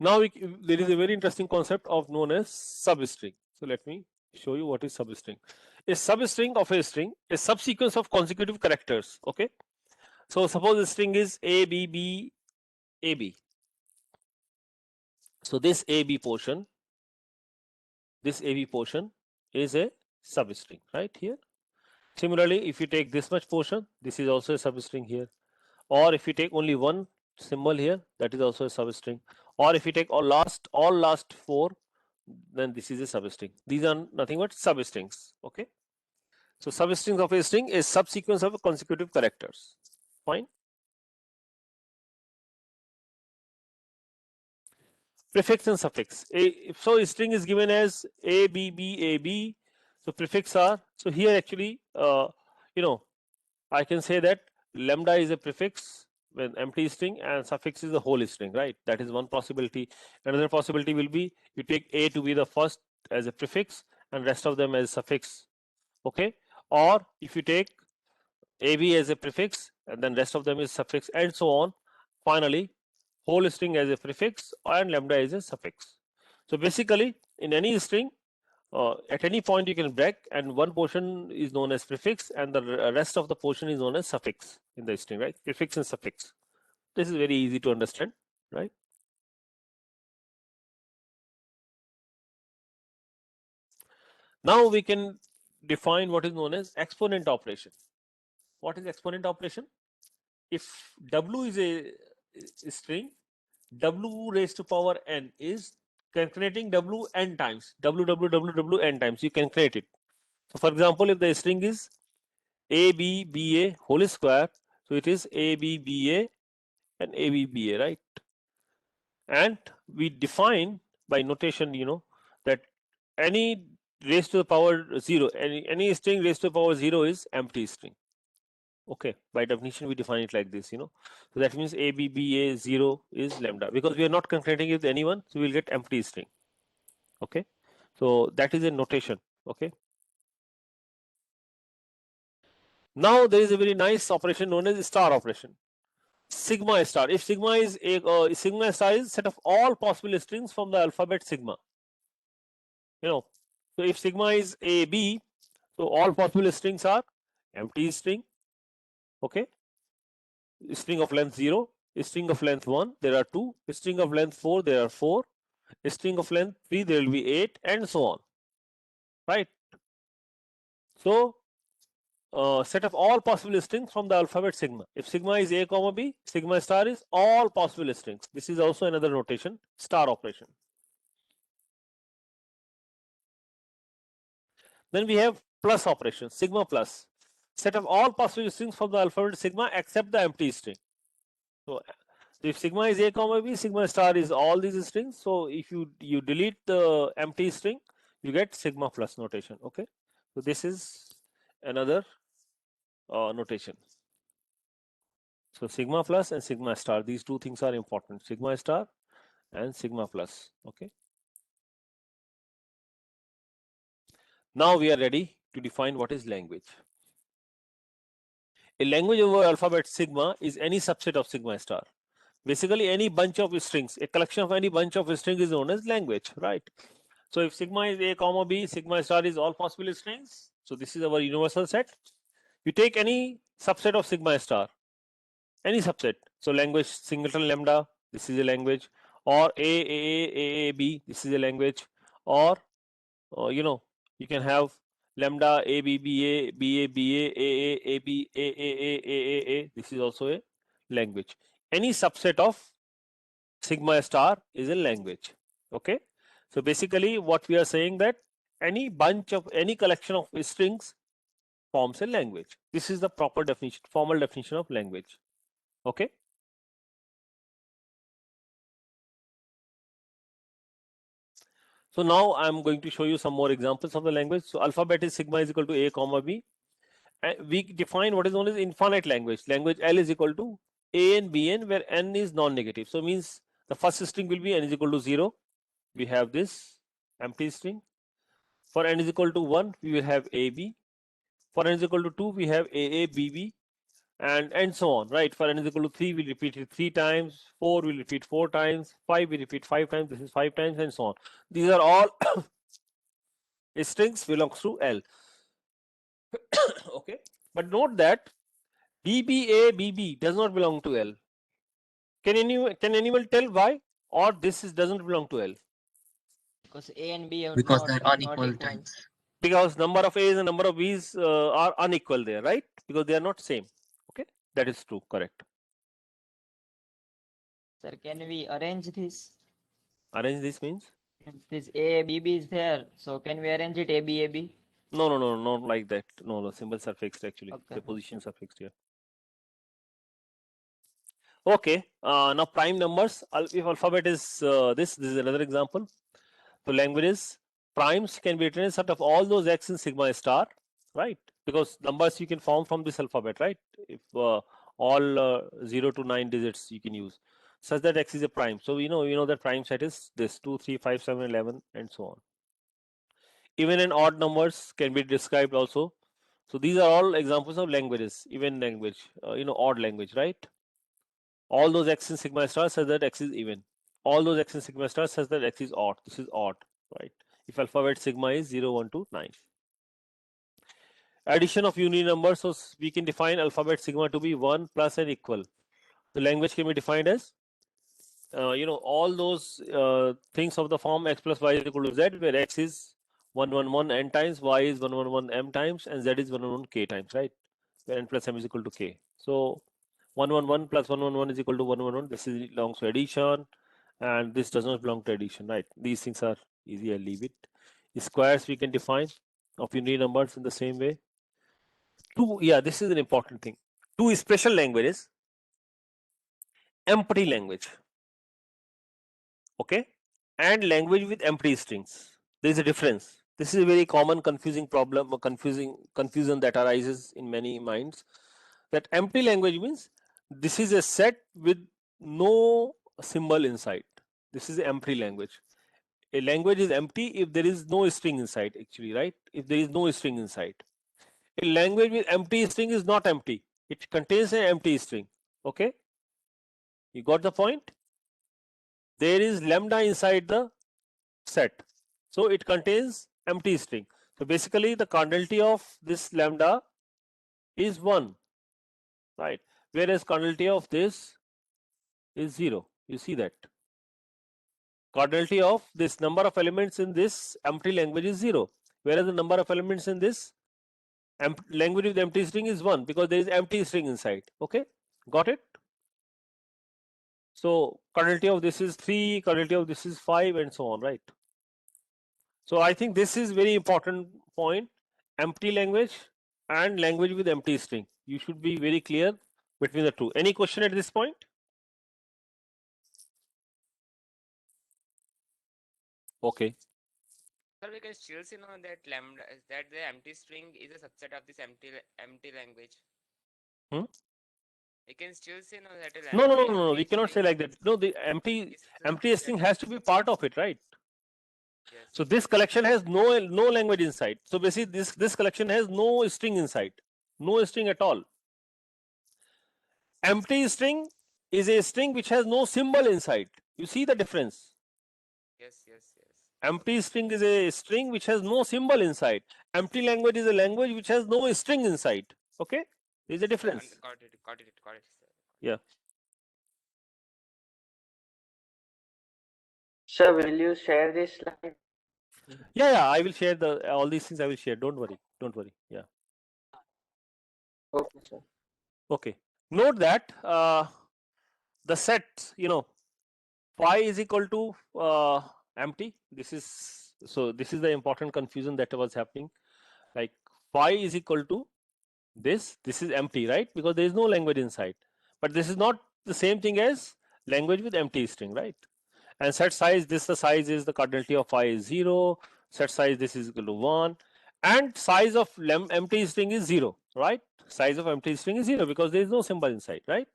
Now there is a very interesting concept of known as substring. So let me show you what is substring. a substring of a string, a subsequence of consecutive characters. Okay. So suppose the string is A, B, B, A, B. So this A, B portion, is a substring, right here. Similarly, if you take this much portion, this is also a substring here. Or if you take only one symbol here, that is also a substring. Or if you take all last 4, then this is a substring. These are nothing but substrings. Okay. So substrings of a string is subsequence of consecutive characters. Fine. Prefix and suffix. So a string is given as A, B, B, A, B. So prefix are, so here actually, I can say that lambda is a prefix when empty string and suffix is the whole string, right? That is one possibility. Another possibility will be you take A to be the first as a prefix and rest of them as suffix. Okay. Or if you take AB as a prefix and then rest of them is suffix and so on. Finally, whole string as a prefix and lambda is a suffix. So basically, in any string, at any point you can break, and one portion is known as prefix and the rest of the portion is known as suffix in the string, right? Prefix and suffix. This is very easy to understand, right? Now we can define what is known as exponent operation. What is exponent operation? If W is a string, W raised to power n is concatenating W n times. W n times. You concatenate it. So for example, if the string is A B B A whole square, so it is A B B A and A B B A, right? And we define by notation, that any raised to the power 0, any string raised to the power 0 is empty string. Okay, by definition we define it like this, so that means A B B A 0 is lambda, because we are not concatenating with anyone, so we will get empty string. Okay, so that is a notation. Okay, now there is a very nice operation known as star operation. Sigma star. If sigma is sigma star is set of all possible strings from the alphabet sigma. So if sigma is A B, so all possible strings are empty string. Okay, string of length 0, string of length 1, there are 2, string of length 4, there are 4, string of length 3, there will be 8, and so on, right? So set of all possible strings from the alphabet sigma. If sigma is A comma B, sigma star is all possible strings. This is also another notation, star operation. Then we have plus operation, sigma plus. Set of all possible strings from the alphabet sigma except the empty string. So if sigma is A comma B, sigma star is all these strings. So if you delete the empty string, you get sigma plus notation. Okay, so this is another notation. So sigma plus and sigma star, these two things are important, sigma star and sigma plus. Okay, now we are ready to define what is language. A language over alphabet sigma is any subset of sigma star. Basically, any bunch of strings, a collection of any bunch of strings is known as language, right? So if sigma is A comma B, sigma star is all possible strings. So this is our universal set. You take any subset of sigma star, any subset. So language singleton lambda, this is a language, or A B, this is a language, or you can have lambda A B B A B A B A B A, this is also a language. Any subset of sigma star is a language. Okay, so basically what we are saying that any bunch of any collection of strings forms a language. This is the proper definition, formal definition of language. Okay, so now I'm going to show you some more examples of the language. So alphabet is sigma is equal to A comma B, and we define what is known as infinite language. Language L is equal to A and B n, where n is non-negative. So means the first string will be n is equal to 0. We have this empty string. For n is equal to 1, we will have AB. For n is equal to 2, we have AA, BB, and so on, right? For n is equal to 3, we'll repeat it 3 times. 4, we'll repeat 4 times. 5, we repeat 5 times. This is 5 times, and so on. These are all strings belongs to L. Okay, but note that BBA BB does not belong to L. Can anyone tell why? Or this doesn't belong to L? Because A and B are Because not they're not unequal equal. times. Because number of A's and number of B's are unequal there, right? Because they are not same. Okay, that is true, correct. Sir, can we arrange this? Arrange this means? This A B B is there, so can we arrange it A B A B? No, not like that. No, symbols are fixed actually. Okay. The positions are fixed here. Okay, now prime numbers. If alphabet is this is another example. So languages, primes can be written as set of all those x in sigma star, right? Because numbers you can form from this alphabet, right? If all 0 to 9 digits you can use, such that x is a prime. So we know that prime set is this 2, 3, 5, 7, 11, and so on. Even and odd numbers can be described also. So these are all examples of languages, even language, odd language, right? All those x in sigma star such that x is even. All those x in sigma star such that x is odd. This is odd, right? If alphabet sigma is 0, 1 to 9. Addition of unit numbers, so we can define alphabet sigma to be 1 plus and equal. The language can be defined as all those things of the form x plus y is equal to z, where x is 111 n times, y is 111 m times, and z is 111 k times, right? Where n plus m is equal to k. So 111 plus 111 is equal to 111. This is belongs to addition, and this does not belong to addition, right? These things are easy. I'll leave it. Squares we can define of unit numbers in the same way. This is an important thing. Two special languages. Empty language, okay, and language with empty strings. There is a difference. This is a very common confusing problem, confusion that arises in many minds. That empty language means this is a set with no symbol inside. This is empty language. A language is empty if there is no string inside, actually, right? If there is no string inside. A language with empty string is not empty. It contains an empty string. Okay, you got the point? There is lambda inside the set, so it contains empty string. So basically the cardinality of this lambda is 1, right? Whereas cardinality of this is 0. You see that cardinality of this number of elements in this empty language is 0, whereas the number of elements in this language with empty string is 1, because there is empty string inside. Okay, got it? So cardinality of this is 3, cardinality of this is 5, and so on, right? So I think this is very important point. Empty language and language with empty string. You should be very clear between the two. Any question at this point? Okay. Sir, we can still see now that lambda that the empty string is a subset of this empty language. We can still say now that is No. We cannot say like that. No, the empty string has to be part of it, right? Yes. So this collection has no language inside. So basically this collection has no string inside, no string at all. Empty string is a string which has no symbol inside. You see the difference? Yes. Empty string is a string which has no symbol inside. Empty language is a language which has no string inside. Okay, there is a difference. Got it, sir. Yeah. Sir, will you share this slide? Yeah. I will share all these things. I will share. Don't worry. Yeah. Okay, sir. Okay. Note that the set, phi is equal to empty. This is the important confusion that was happening. Like phi is equal to this. This is empty, right? Because there is no language inside. But this is not the same thing as language with empty string, right? And set size, the size is the cardinality of phi is 0. Set size, this is equal to 1. And size of empty string is 0, right? Size of empty string is 0 because there is no symbol inside, right?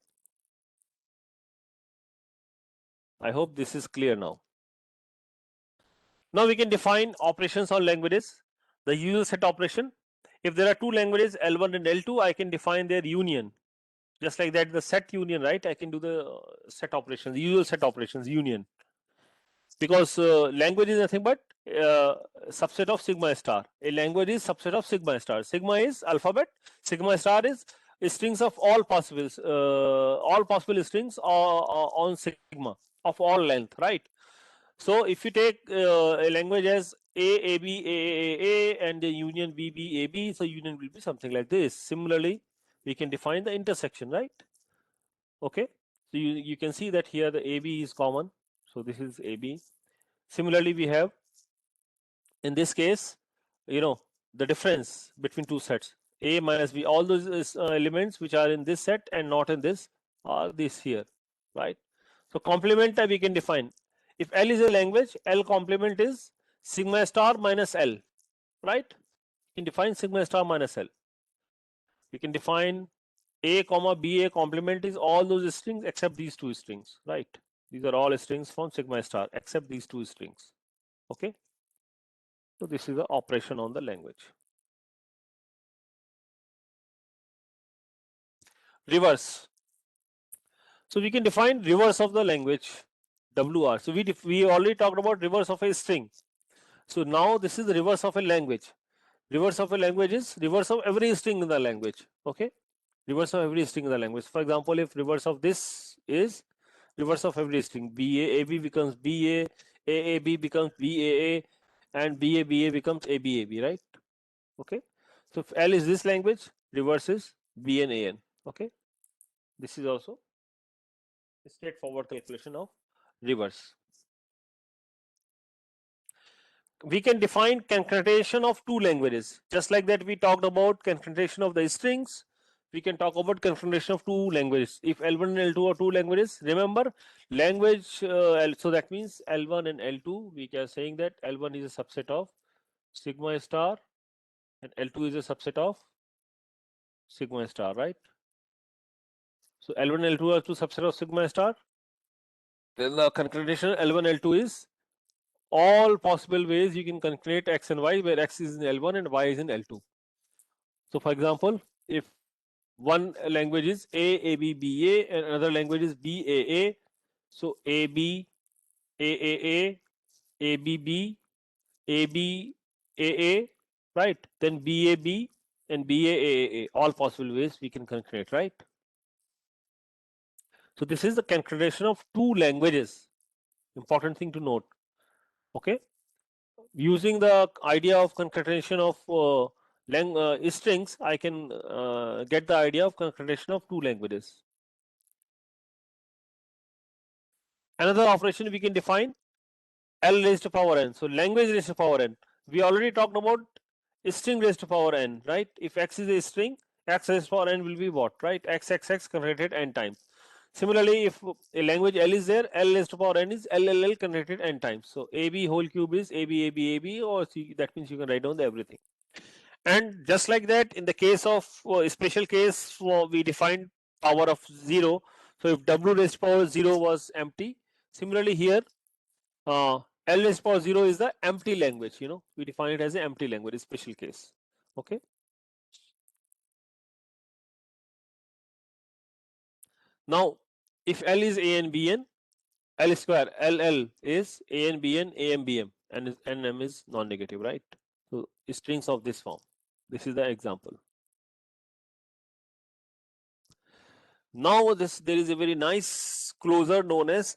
I hope this is clear now. Now we can define operations on languages. The usual set operation. If there are two languages L1 and L2, I can define their union. Just like that, the set union, right? I can do the set operations, the usual set operations union. Because language is nothing but subset of sigma star. A language is subset of sigma star. Sigma is alphabet. Sigma star is strings of all possible strings on sigma of all length, right? So if you take a language as A B A, and the union B B A B, so union will be something like this. Similarly, we can define the intersection, right? Okay, so you can see that here the AB is common, so this is AB. Similarly, we have in this case, the difference between two sets, A minus B, all those elements which are in this set and not in this are this here, right? So complement we can define. If L is a language, L complement is sigma star minus L, right? You can define sigma star minus L. We can define A comma BA complement is all those strings except these two strings, right? These are all strings from sigma star except these two strings. Okay, so this is the operation on the language. Reverse. So we can define reverse of the language WR. So we already talked about reverse of a string. So now this is the reverse of a language. Reverse of a language is reverse of every string in the language. Okay, reverse of every string in the language. For example, if reverse of this is reverse of every string, BA AB becomes BA, AAB becomes BAA, and BABA becomes ABAB, right? Okay, so if L is this language, reverse is BN AN. Okay, this is also a straightforward calculation of reverse. We can define concatenation of two languages. Just like that we talked about concatenation of the strings, we can talk about concatenation of two languages. If L1 and L2 are two languages, remember language, so that means L1 and L2, we are saying that L1 is a subset of sigma star and L2 is a subset of sigma star, right? So L1 and L2 are two subsets of sigma star. Then the concatenation L1 L2 is all possible ways you can concate X and Y, where X is in L1 and Y is in L2. So for example, if one language is ABBA and another language is BAA, so AB AAA, ABB ABAA, right? Then BAB and BAAA, all possible ways we can concate, right? So this is the concatenation of two languages. Important thing to note. Okay, using the idea of concatenation of strings, I can get the idea of concatenation of two languages. Another operation we can define L raised to power n. So language raised to power n. We already talked about string raised to power n, right? If X is a string, X raised to power n will be what, right? XXX concatenated n times. Similarly, if a language L is there, L raised to power n is LLL concatenated n times. So AB whole cube is AB, or C, that means you can write down everything. And just like that, in the case of special case, we defined power of 0. So if W raised to power 0 was empty, similarly here L raised to power 0 is the empty language. We define it as an empty language, special case. Okay. Now, if L is AN BN, L square LL is AN BN AM BM, and NM is non-negative, right? So strings of this form. This is the example. Now there is a very nice closure known as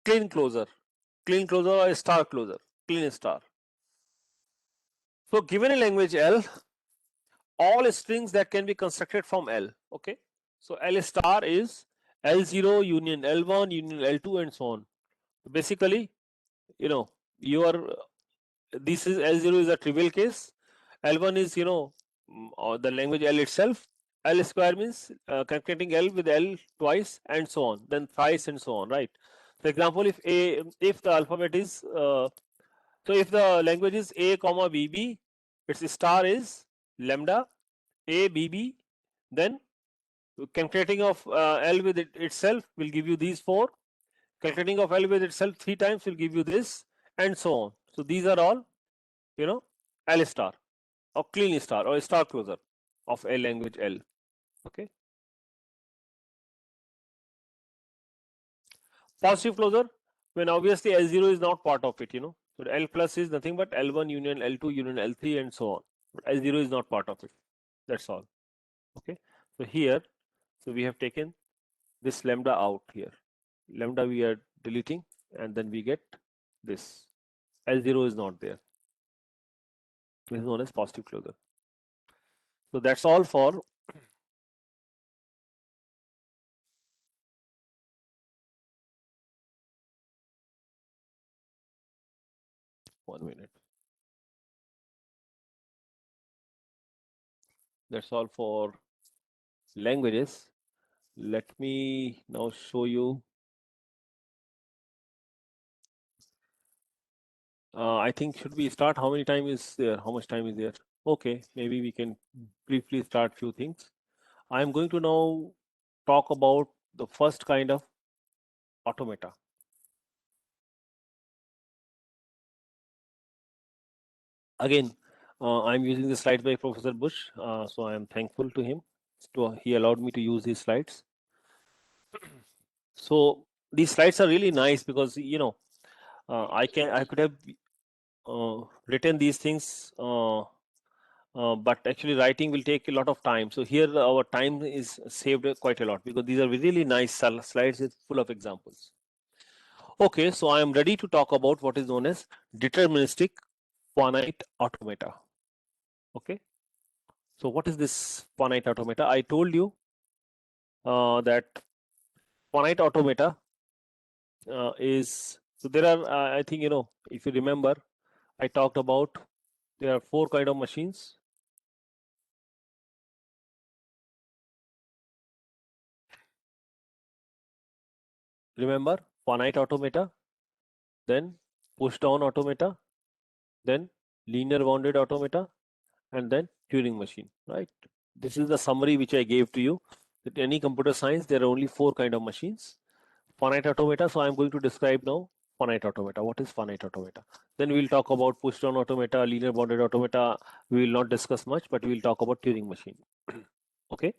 clean closure. Clean closure or star closure. Clean star. So given a language L, all strings that can be constructed from L. Okay. So L star is L0 union L1 union L2 and so on. Basically, this is L0 is a trivial case. L1 is the language L itself. L square means concatenating L with L twice and so on, then thrice and so on, right? For example, if the alphabet is so if the language is A comma BB, its star is lambda A BB, then concatenating of L with itself will give you these four. Concatenating of L with itself 3 times will give you this, and so on. So these are all, L star or clean star or star closure of a language L. Okay. Positive closure. when obviously L0 is not part of it, you know. So L plus is nothing but L1 union L2 union L3 and so on. But L0 is not part of it. That's all. Okay. So here, so we have taken this lambda out here. Lambda we are deleting, and then we get this. L0 is not there. This is known as positive closure. So that's all for one minute. That's all for languages. Let me now show you. I think should we start? How many time is there? How much time is there? Okay, maybe we can briefly start few things. I'm going to now talk about the first kind of automata. Again, I'm using the slides by Professor Bush, so I am thankful to him. He allowed me to use these slides. So these slides are really nice because you know I could have written these things, but actually writing will take a lot of time. So here our time is saved quite a lot because these are really nice slides full of examples. Okay, so I am ready to talk about what is known as deterministic finite automata. Okay, so what is this finite automata? I told you that finite automata is, so there are I think, you know, if you remember, I talked about there are 4 kind of machines. Remember, finite automata, then push down automata, then linear bounded automata, and then Turing machine, right? This is the summary which I gave to you. That any computer science, there are only 4 kind of machines. Finite automata, so I'm going to describe now finite automata. What is finite automata? Then we'll talk about push down automata, linear bounded automata. We will not discuss much, but we'll talk about Turing machine. Okay.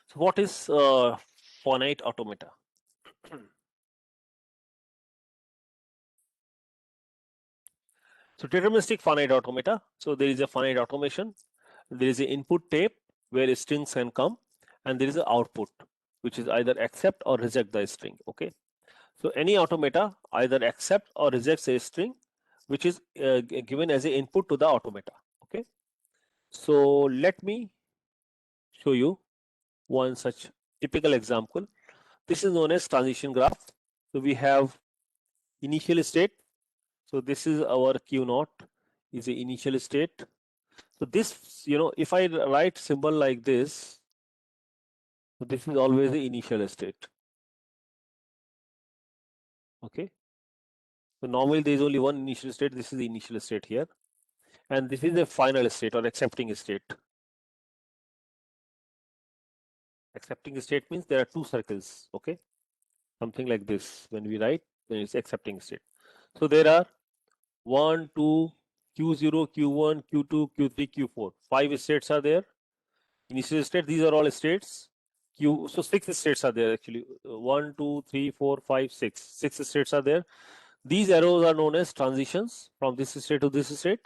So what is finite automata? So deterministic finite automata. So there is a finite automation. There is an input tape where strings can come, and there is an output which is either accept or reject the string. Okay. So any automata either accept or rejects a string which is given as an input to the automata. Okay. So let me show you one such typical example. This is known as transition graph. So we have initial state. So this is our Q naught is the initial state. So this, you know, if I write symbol like this, so this is always the initial state. Okay. So normally there is only one initial state. This is the initial state here, and this is the final state or accepting state. Accepting state means there are 2 circles. Okay, something like this. When we write, then it's accepting state. So there are 1, 2, Q0, Q1, Q2, Q3, Q4. 5 states are there. Initial state. These are all states. So 6 states are there actually. 1, 2, 3, 4, 5, 6. 6 states are there. These arrows are known as transitions from this state to this state.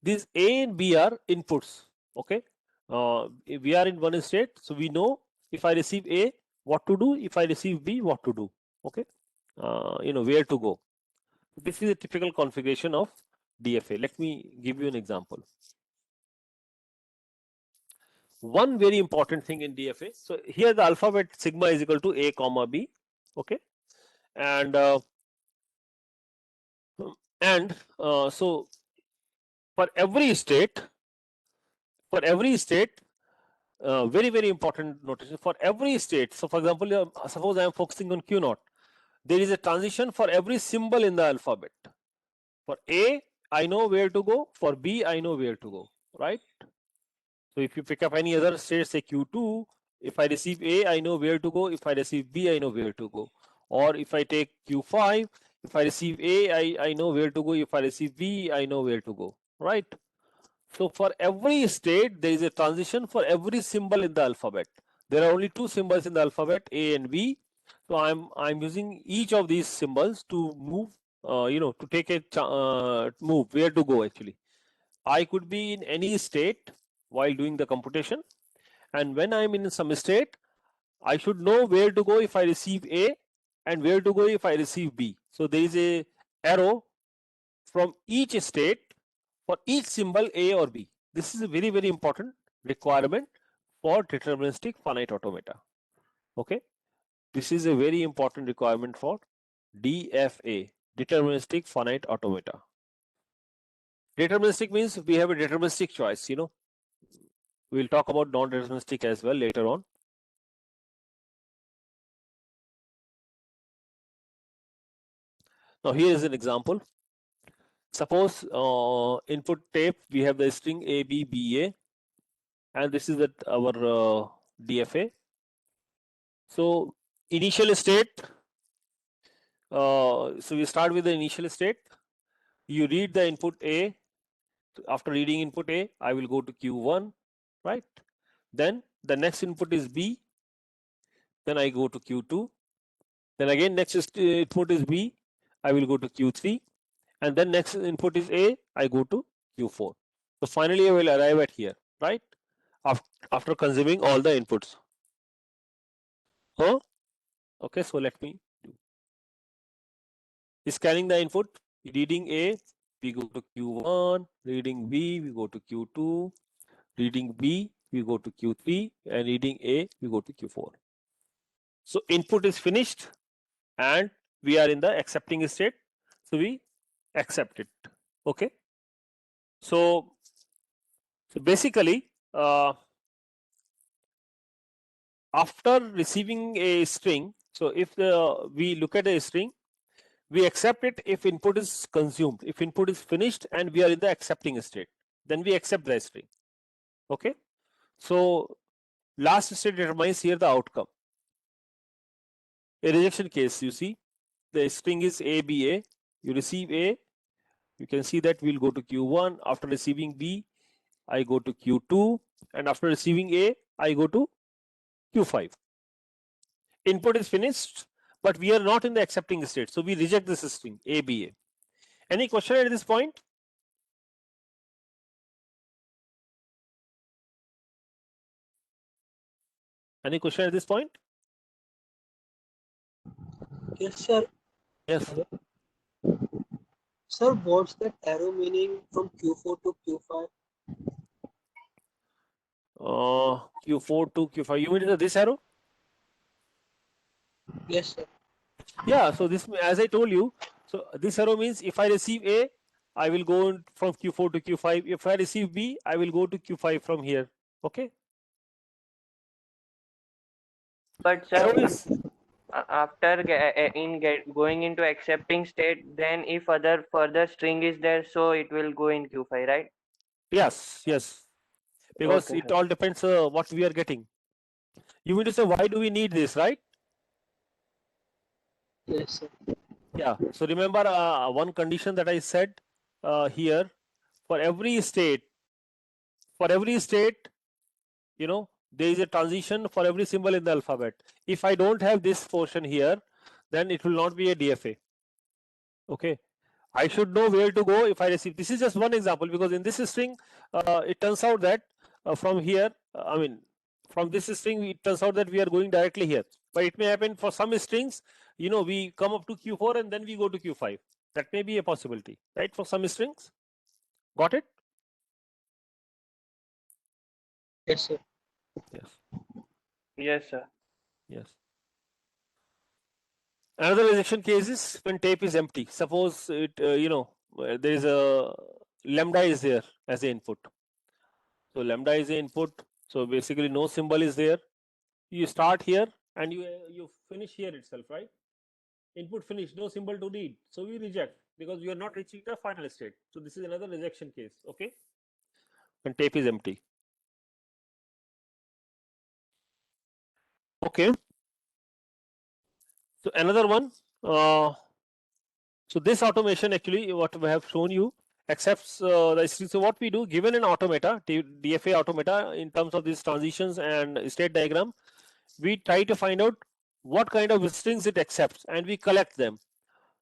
These A and B are inputs. Okay, we are in one state, so we know if I receive A, what to do. If I receive B, what to do. Okay, you know where to go. This is a typical configuration of DFA. Let me give you an example. One very important thing in DFA. So here the alphabet sigma is equal to A comma B. Okay, and so for every state, very important notation for every state. So for example, suppose I am focusing on Q naught. There is a transition for every symbol in the alphabet. For A, I know where to go. For B, I know where to go. Right. So if you pick up any other state, say Q2, if I receive A, I know where to go. If I receive B, I know where to go. Or if I take Q5, if I receive A, I know where to go. If I receive B, I know where to go. Right. So for every state, there is a transition for every symbol in the alphabet. There are only 2 symbols in the alphabet, A and B. So I'm using each of these symbols to move, to take a move where to go actually. I could be in any state while doing the computation, and when I'm in some state, I should know where to go if I receive A and where to go if I receive B. So there is a arrow from each state for each symbol A or B. This is a very, very important requirement for deterministic finite automata. Okay, this is a very important requirement for DFA, deterministic finite automata. Deterministic means we have a deterministic choice, We'll talk about non-deterministic as well later on. Now here is an example. Suppose input tape, we have the string A, B, B, A, and this is our DFA. So initial state, so we start with the initial state. You read the input A. After reading input A, I will go to Q1, right? Then the next input is B. Then I go to Q2. Then again next input is B. I will go to Q3. And then next input is A. I go to Q4. So finally I will arrive at here, right? After consuming all the inputs. Huh? Okay, so let me do. Scanning the input, reading A, we go to Q1, reading B, we go to Q2, reading B, we go to Q3, and reading A, we go to Q4. So input is finished and we are in the accepting state. So we accept it. Okay. So basically, after receiving a string, so if we look at a string, we accept it if input is consumed. If input is finished and we are in the accepting state, then we accept the string. Okay. So last state determines here the outcome. A rejection case, you see, the string is ABA. You receive A, you can see that we'll go to Q1. After receiving B, I go to Q2, and after receiving A, I go to Q5. Input is finished, but we are not in the accepting state, so we reject this string ABA. Any question at this point? Any question at this point? Yes, sir. Yes. Sir, what's that arrow meaning from Q4 to Q5? Q4 to Q5. You mean this arrow? Yes, sir. Yeah. So this, as I told you, so this arrow means if I receive A, I will go from Q4 to Q5. If I receive B, I will go to Q5 from here. Okay. But sir, Arrow is, after going into accepting state, then if other further string is there, so it will go in Q5, right? yes, because Okay, it sir. all depends what we are getting. You mean to say why do we need this, right? Yes, sir. Yeah. So remember one condition that I said here, for every state, there is a transition for every symbol in the alphabet. If I don't have this portion here, then it will not be a DFA. Okay. I should know where to go if I receive. This is just one example, because in this string, it turns out that from here, from this string, it turns out that we are going directly here. But it may happen for some strings, we come up to Q4 and then we go to Q5. That may be a possibility, right? For some strings. Got it? Yes, sir. Yes. Yes, sir. Yes. Another rejection case is when tape is empty. Suppose it, there is a lambda is there as the input. So lambda is the input. So basically no symbol is there. You start here and you finish here itself, right? Input finished, no symbol to read. So we reject because we are not reaching the final state. So this is another rejection case. Okay. When tape is empty. Okay. So another one. So this automation actually, what we have shown you, accepts the string. So what we do, given an automata, DFA automata, in terms of these transitions and state diagram, we try to find out what kind of strings it accepts, and we collect them.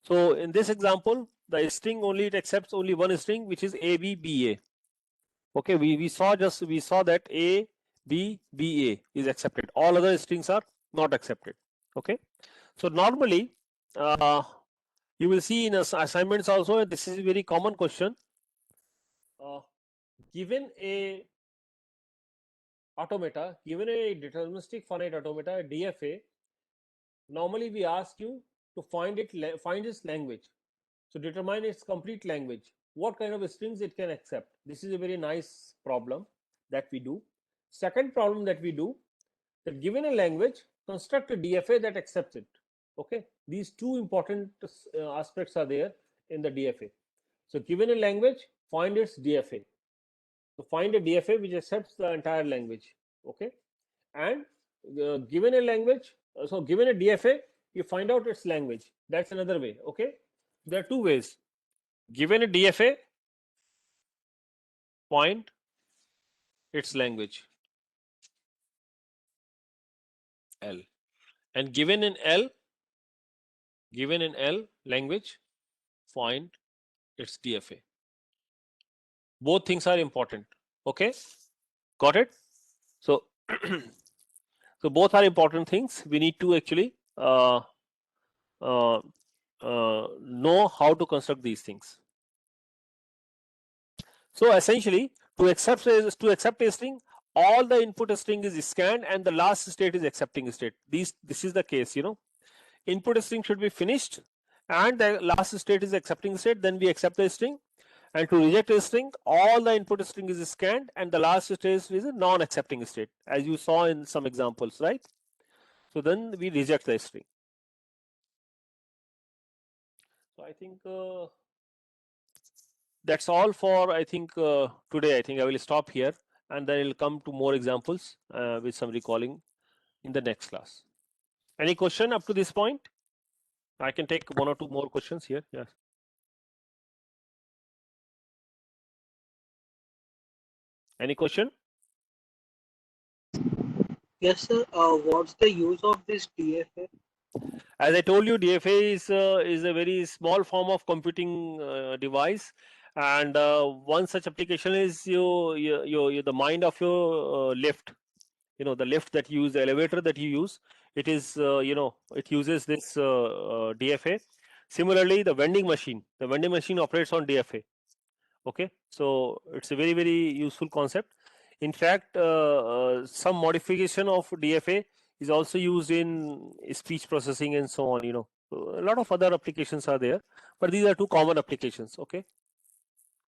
So in this example, the string only, it accepts only one string, which is A B B A. Okay, we saw that A B B A is accepted. All other strings are not accepted. Okay, so normally you will see in assignments also, and this is a very common question. Given a automata, given a deterministic finite automata, DFA, normally we ask you to find its language. So determine its complete language. What kind of strings it can accept. This is a very nice problem that we do. Second problem that we do, that given a language, construct a DFA that accepts it. Okay, these two important aspects are there in the DFA. So given a language, find its DFA. So find a DFA which accepts the entire language. Okay, and given a language, so given a DFA, you find out its language. That's another way. Okay, there are two ways. Given a DFA, find its language L, and given in L language, find its DFA. Both things are important. Okay, got it? So so both are important things. We need to actually know how to construct these things. So essentially, to accept a string, all the input string is scanned and the last state is accepting state. This is the case, you know. Input string should be finished and the last state is accepting state, then we accept the string. And to reject a string, all the input string is scanned and the last state is a non-accepting state, as you saw in some examples, right? So then we reject the string. So I think that's all for today. I think I will stop here and then I'll come to more examples with some recalling in the next class. Any question up to this point? I can take one or two more questions here. Yes. Any question? Yes, sir. What's the use of this DFA? As I told you, DFA is a very small form of computing device, and one such application is the mind of your lift. You know, the lift that you use, the elevator that you use. It is it uses this DFA. Similarly, the vending machine operates on DFA. Okay, so it's a very useful concept. In fact, some modification of DFA is also used in speech processing and so on. You know, a lot of other applications are there, but these are two common applications. Okay,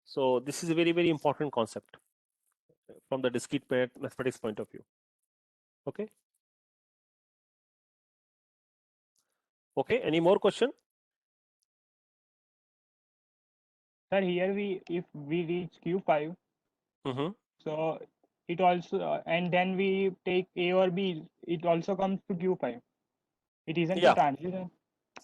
so this is a very important concept from the discrete mathematics point of view. Okay. Okay, any more question? Sir, here if we reach Q5, so it also and then we take A or B, it also comes to Q5. It isn't a transition.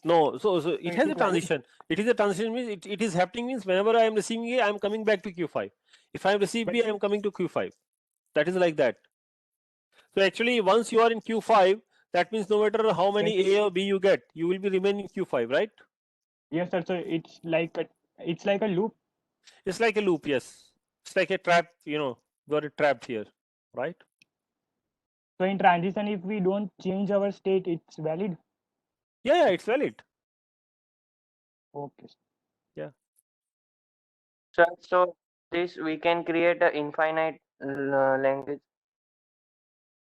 No, so it has a transition. It is a transition, means it is happening, means whenever I am receiving A, I am coming back to Q5. If I am receiving B, I am coming to Q5. That is like that. So actually, once you are in Q5, that means no matter how many A or B you get, you will be remaining Q5, right? Yes, sir. So it's like a loop. It's like a loop, yes. It's like a trap, you know, got it trapped here, right? So in transition, if we don't change our state, it's valid. Yeah, it's valid. Okay. Yeah. So this we can create an infinite language.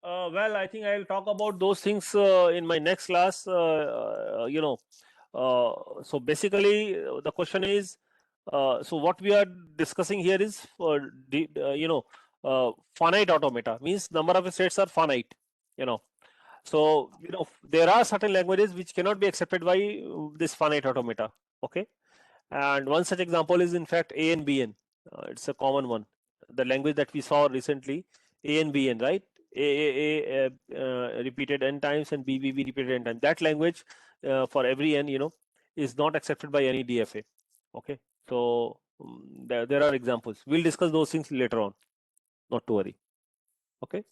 Well, I think I will talk about those things in my next class. So basically, the question is, so what we are discussing here is finite automata, means number of states are finite. You know, so there are certain languages which cannot be accepted by this finite automata. Okay, and one such example is in fact ANBN. It's a common one. The language that we saw recently, ANBN, right? A repeated n times and BBB repeated n times. That language for every n, is not accepted by any DFA. Okay, so there are examples. We'll discuss those things later on. Not to worry. Okay.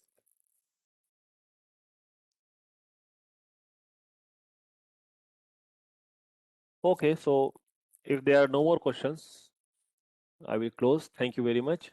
Okay, so if there are no more questions, I will close. Thank you very much.